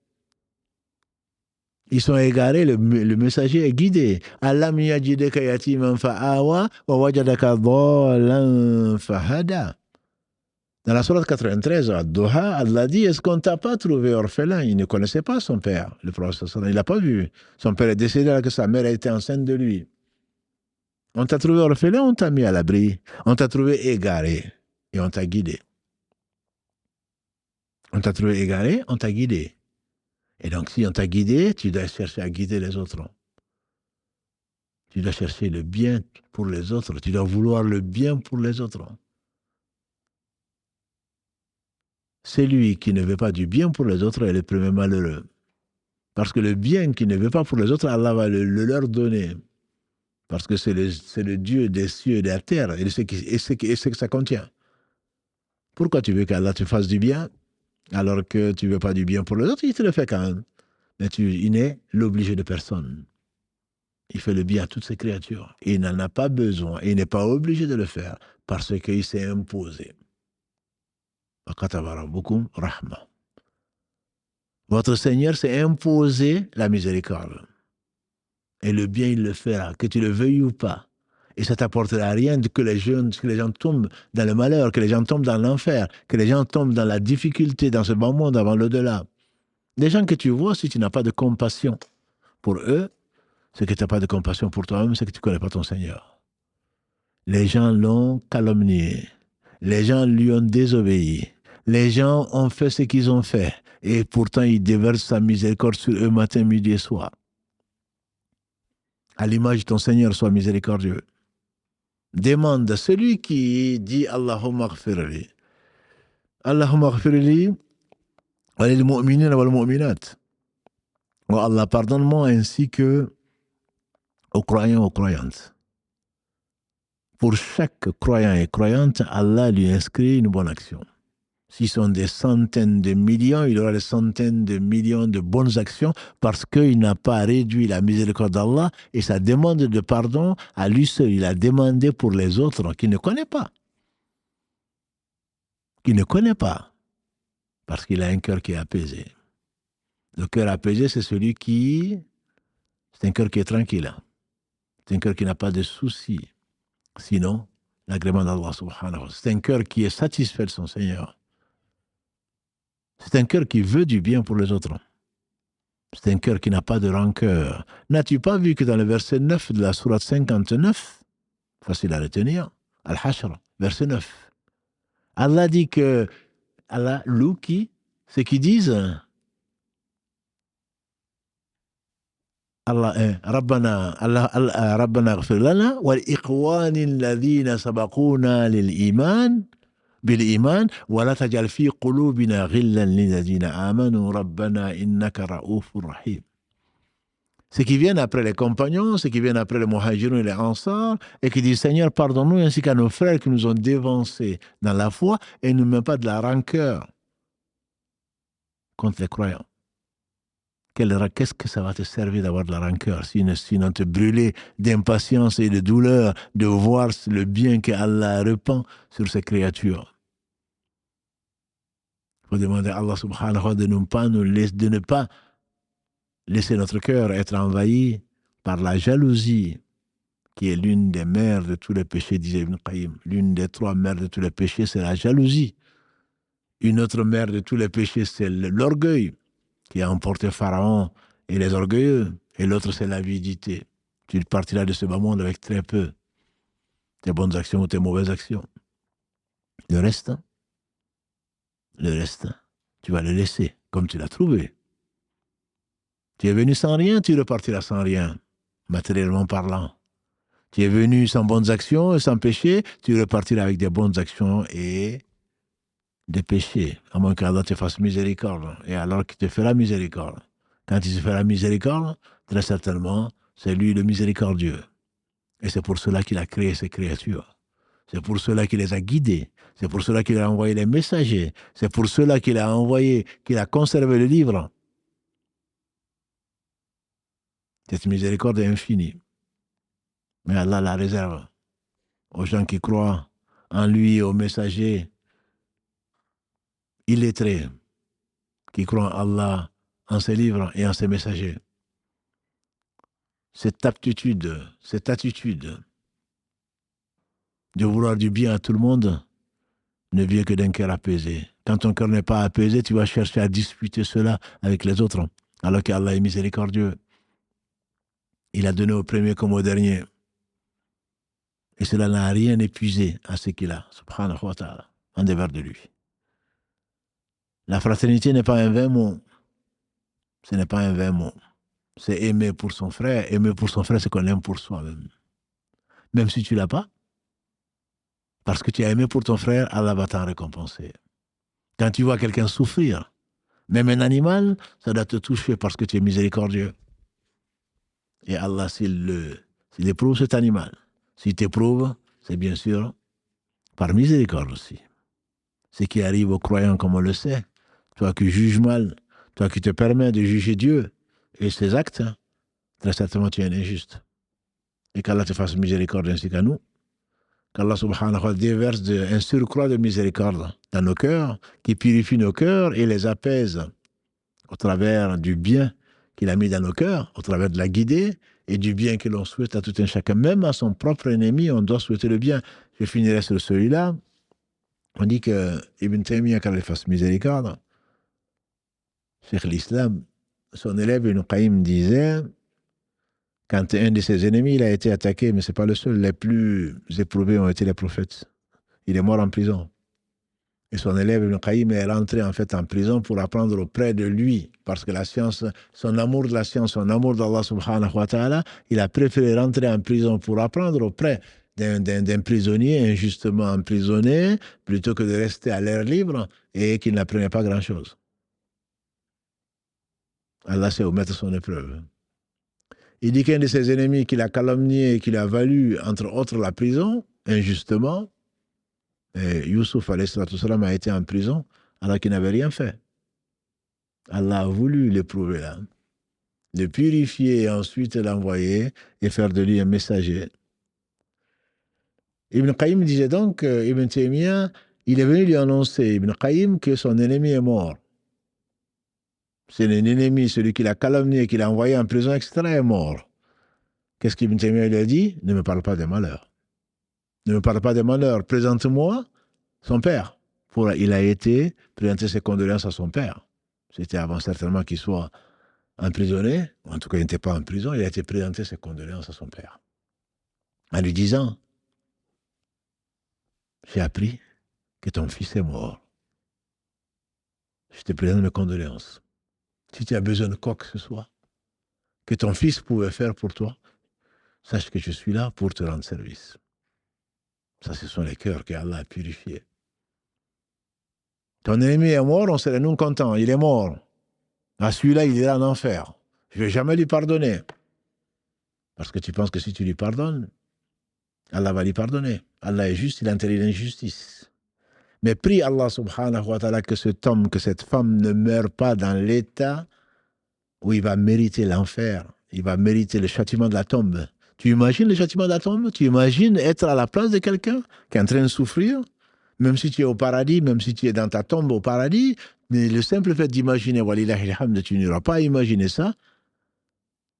S1: Ils sont égarés, le messager est guidé. Alam yajidaka yatiman fa'awa wa wajadaka dhalan fahada. Dans la sourate 93, à Doha, Allah dit, est-ce qu'on ne t'a pas trouvé orphelin? Il ne connaissait pas son père, le prophète. Il ne l'a pas vu. Son père est décédé alors que sa mère était enceinte de lui. On t'a trouvé orphelin, on t'a mis à l'abri. On t'a trouvé égaré et on t'a guidé. On t'a trouvé égaré, on t'a guidé. Et donc, si on t'a guidé, tu dois chercher à guider les autres. Tu dois chercher le bien pour les autres. Tu dois vouloir le bien pour les autres. Celui qui ne veut pas du bien pour les autres est le premier malheureux. Parce que le bien qu'il ne veut pas pour les autres, Allah va le leur donner. Parce que c'est le Dieu des cieux et de la terre et ce que ça contient. Pourquoi tu veux qu'Allah te fasse du bien alors que tu ne veux pas du bien pour les autres? Il te le fait quand même. Mais il n'est l'obligé de personne. Il fait le bien à toutes ses créatures. Il n'en a pas besoin. Il n'est pas obligé de le faire parce qu'il s'est imposé. Votre Seigneur s'est imposé la miséricorde. Et le bien, il le fera, que tu le veuilles ou pas. Et ça t'apportera rien que les gens tombent dans le malheur, que les gens tombent dans l'enfer, que les gens tombent dans la difficulté, dans ce bas monde, avant l'au-delà. Les gens que tu vois, si tu n'as pas de compassion pour eux, c'est que tu n'as pas de compassion pour toi-même, c'est que tu ne connais pas ton Seigneur. Les gens l'ont calomnié. Les gens lui ont désobéi. Les gens ont fait ce qu'ils ont fait. Et pourtant, il déverse sa miséricorde sur eux matin, midi et soir. À l'image de ton Seigneur, sois miséricordieux. Demande à celui qui dit Allahumma ghfirli. Allahumma ghfirli wa lil mu'minina wal mu'minat. Oh Allah, pardonne-moi ainsi que aux croyants, aux croyantes. Pour chaque croyant et croyante, Allah lui inscrit une bonne action. S'ils sont des centaines de millions, il aura des centaines de millions de bonnes actions parce qu'il n'a pas réduit la miséricorde d'Allah et sa demande de pardon à lui seul. Il a demandé pour les autres qu'il ne connaît pas. Qu'il ne connaît pas. Parce qu'il a un cœur qui est apaisé. Le cœur apaisé, c'est celui qui... C'est un cœur qui est tranquille. C'est un cœur qui n'a pas de soucis. Sinon, l'agrément d'Allah subhanahu wa ta'ala. C'est un cœur qui est satisfait de son Seigneur. C'est un cœur qui veut du bien pour les autres. C'est un cœur qui n'a pas de rancœur. N'as-tu pas vu que dans le verset 9 de la sourate 59, facile à retenir, Al-Hashr, verset 9, Allah dit que Allah loue qui? Ceux qui disent Allah, Rabbana ighfir lana wal ikhwani alladhina sabaquna lil iman بالإيمان ولا تجعل في قلوبنا غلا للذين آمنوا ربنا إنك رؤوف رحيم. Ceux qui viennent après les compagnons, ceux qui viennent après les muhajirun et les ansar, et qui disent Seigneur, pardonne-nous ainsi qu'à nos frères qui nous ont dévancés dans la foi et ne met pas de la rancœur contre les croyants. Qu'est-ce que ça va te servir d'avoir de la rancœur, sinon te brûler d'impatience et de douleur de voir le bien que Allah répand sur ses créatures. Il faut demander à Allah subhanahu wa ta'ala de ne pas laisser notre cœur être envahi par la jalousie, qui est l'une des mères de tous les péchés, disait Ibn Qayyim. L'une des 3 mères de tous les péchés, c'est la jalousie. Une autre mère de tous les péchés, c'est l'orgueil, qui a emporté Pharaon et les orgueilleux. Et l'autre, c'est l'avidité. Tu partiras de ce bas monde avec très peu. Tes bonnes actions ou tes mauvaises actions. Le reste, tu vas le laisser comme tu l'as trouvé. Tu es venu sans rien, tu repartiras sans rien, matériellement parlant. Tu es venu sans bonnes actions et sans péché, tu repartiras avec des bonnes actions et des péchés, à moins qu'Allah te fasse miséricorde. Et alors qu'il te fera miséricorde. Quand il se fera miséricorde, très certainement, c'est lui le miséricordieux. Et c'est pour cela qu'il a créé ces créatures. C'est pour cela qu'il les a guidées. C'est pour cela qu'il a envoyé les messagers. C'est pour cela qu'il a conservé le livre. Cette miséricorde est infinie. Mais Allah la réserve aux gens qui croient en lui et aux messagers illettrés, qui croient en Allah, en ses livres et en ses messagers. Cette attitude de vouloir du bien à tout le monde ne vient que d'un cœur apaisé. Quand ton cœur n'est pas apaisé, tu vas chercher à disputer cela avec les autres, alors qu'Allah est miséricordieux. Il a donné au premier comme au dernier. Et cela n'a rien épuisé à ce qu'il a, subhanahu wa ta'ala, en dehors de lui. La fraternité n'est pas un vain mot. Ce n'est pas un vain mot. C'est aimer pour son frère. Aimer pour son frère, c'est qu'on aime pour soi-même. Même si tu ne l'as pas, parce que tu as aimé pour ton frère, Allah va t'en récompenser. Quand tu vois quelqu'un souffrir, même un animal, ça doit te toucher parce que tu es miséricordieux. Et Allah, s'il éprouve cet animal, s'il t'éprouve, c'est bien sûr par miséricorde aussi. Ce qui arrive aux croyants, comme on le sait, toi qui juges mal, toi qui te permets de juger Dieu et ses actes, très certainement tu es un injuste. Et qu'Allah te fasse miséricorde ainsi qu'à nous. Qu'Allah subhanahu wa ta'ala déverse un surcroît de miséricorde dans nos cœurs, qui purifie nos cœurs et les apaise au travers du bien qu'il a mis dans nos cœurs, au travers de la guidée et du bien que l'on souhaite à tout un chacun. Même à son propre ennemi, on doit souhaiter le bien. Je finirai sur celui-là. On dit que Ibn Taymiyyah, qu'Allah fasse miséricorde, Cheikh l'Islam, son élève Ibn Qayyim disait, quand un de ses ennemis il a été attaqué, mais ce n'est pas le seul, les plus éprouvés ont été les prophètes. Il est mort en prison. Et son élève Ibn Qayyim est rentré en fait en prison pour apprendre auprès de lui, parce que la science, son amour de la science, son amour d'Allah subhanahu wa ta'ala, il a préféré rentrer en prison pour apprendre auprès d'un prisonnier injustement emprisonné, plutôt que de rester à l'air libre et qu'il n'apprenait pas grand-chose. Allah sait où mettre son épreuve. Il dit qu'un de ses ennemis qui l'a calomnié et qui lui a valu, entre autres, la prison, injustement, Youssouf a été en prison alors qu'il n'avait rien fait. Allah a voulu l'éprouver là, le purifier et ensuite l'envoyer et faire de lui un messager. Ibn Qayyim disait donc, Ibn Taymiyyah, il est venu lui annoncer, Ibn Qayyim, que son ennemi est mort. C'est un ennemi, celui qui l'a calomnié, qui l'a envoyé en prison, etc., est mort. Qu'est-ce qu'Ibn Taymiyyah lui a dit? Ne me parle pas des malheurs. Ne me parle pas des malheurs. Présente-moi son père. Il a été présenter ses condoléances à son père. C'était avant certainement qu'il soit emprisonné. En tout cas, il n'était pas en prison. Il a été présenter ses condoléances à son père. En lui disant, j'ai appris que ton fils est mort. Je te présente mes condoléances. Si tu as besoin de quoi que ce soit, que ton fils pouvait faire pour toi, sache que je suis là pour te rendre service. Ça, ce sont les cœurs qu'Allah a purifiés. Ton ennemi est mort, on serait nous contents. Il est mort. Ah, celui-là, il est en enfer. Je ne vais jamais lui pardonner. Parce que tu penses que si tu lui pardonnes, Allah va lui pardonner. Allah est juste, il interdit l'injustice. Mais prie Allah subhanahu wa ta'ala que cet homme, que cette femme ne meure pas dans l'état où il va mériter l'enfer. Il va mériter le châtiment de la tombe. Tu imagines le châtiment de la tombe? Tu imagines être à la place de quelqu'un qui est en train de souffrir? Même si tu es au paradis, même si tu es dans ta tombe au paradis, mais le simple fait d'imaginer, walillahi alhamd, tu n'auras pas imaginé ça,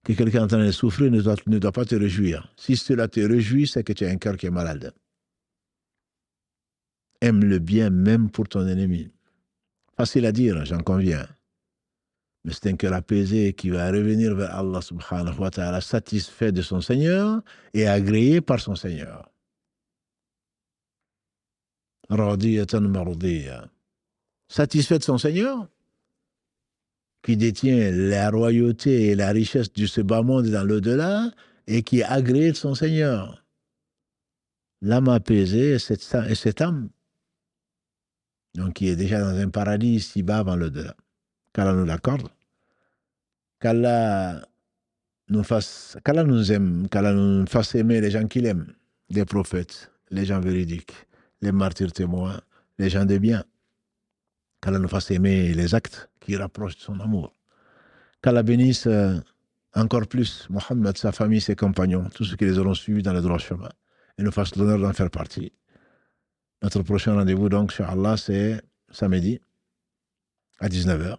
S1: que quelqu'un est en train de souffrir ne doit pas te réjouir. Si cela te réjouit, c'est que tu as un cœur qui est malade. Aime le bien même pour ton ennemi. Facile à dire, j'en conviens. Mais c'est un cœur apaisé qui va revenir vers Allah subhanahu wa ta'ala, satisfait de son Seigneur et agréé par son Seigneur. Radiyatan mardiya. Satisfait de son Seigneur, qui détient la royauté et la richesse de ce bas monde dans l'au-delà, et qui est agréé de son Seigneur. L'âme apaisée et cette âme, donc qui est déjà dans un paradis ici-bas avant l'au-delà. Qu'Allah nous l'accorde, qu'Allah nous aime, qu'Allah nous fasse aimer les gens qu'il aime, les prophètes, les gens véridiques, les martyrs témoins, les gens de bien. Qu'Allah nous fasse aimer les actes qui rapprochent de son amour. Qu'Allah bénisse encore plus Mohammed, sa famille, ses compagnons, tous ceux qui les auront suivis dans le droit chemin, et nous fasse l'honneur d'en faire partie. Notre prochain rendez-vous, donc, Inch'Allah, c'est samedi à 19h.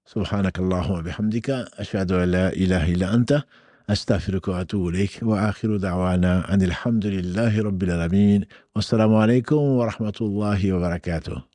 S1: سبحانك اللهم وبحمدك أشهد أن لا إله إلا أنت أستغفرك وأتوب إليك وآخر دعوانا أن الحمد لله رب العالمين والسلام عليكم ورحمة الله وبركاته.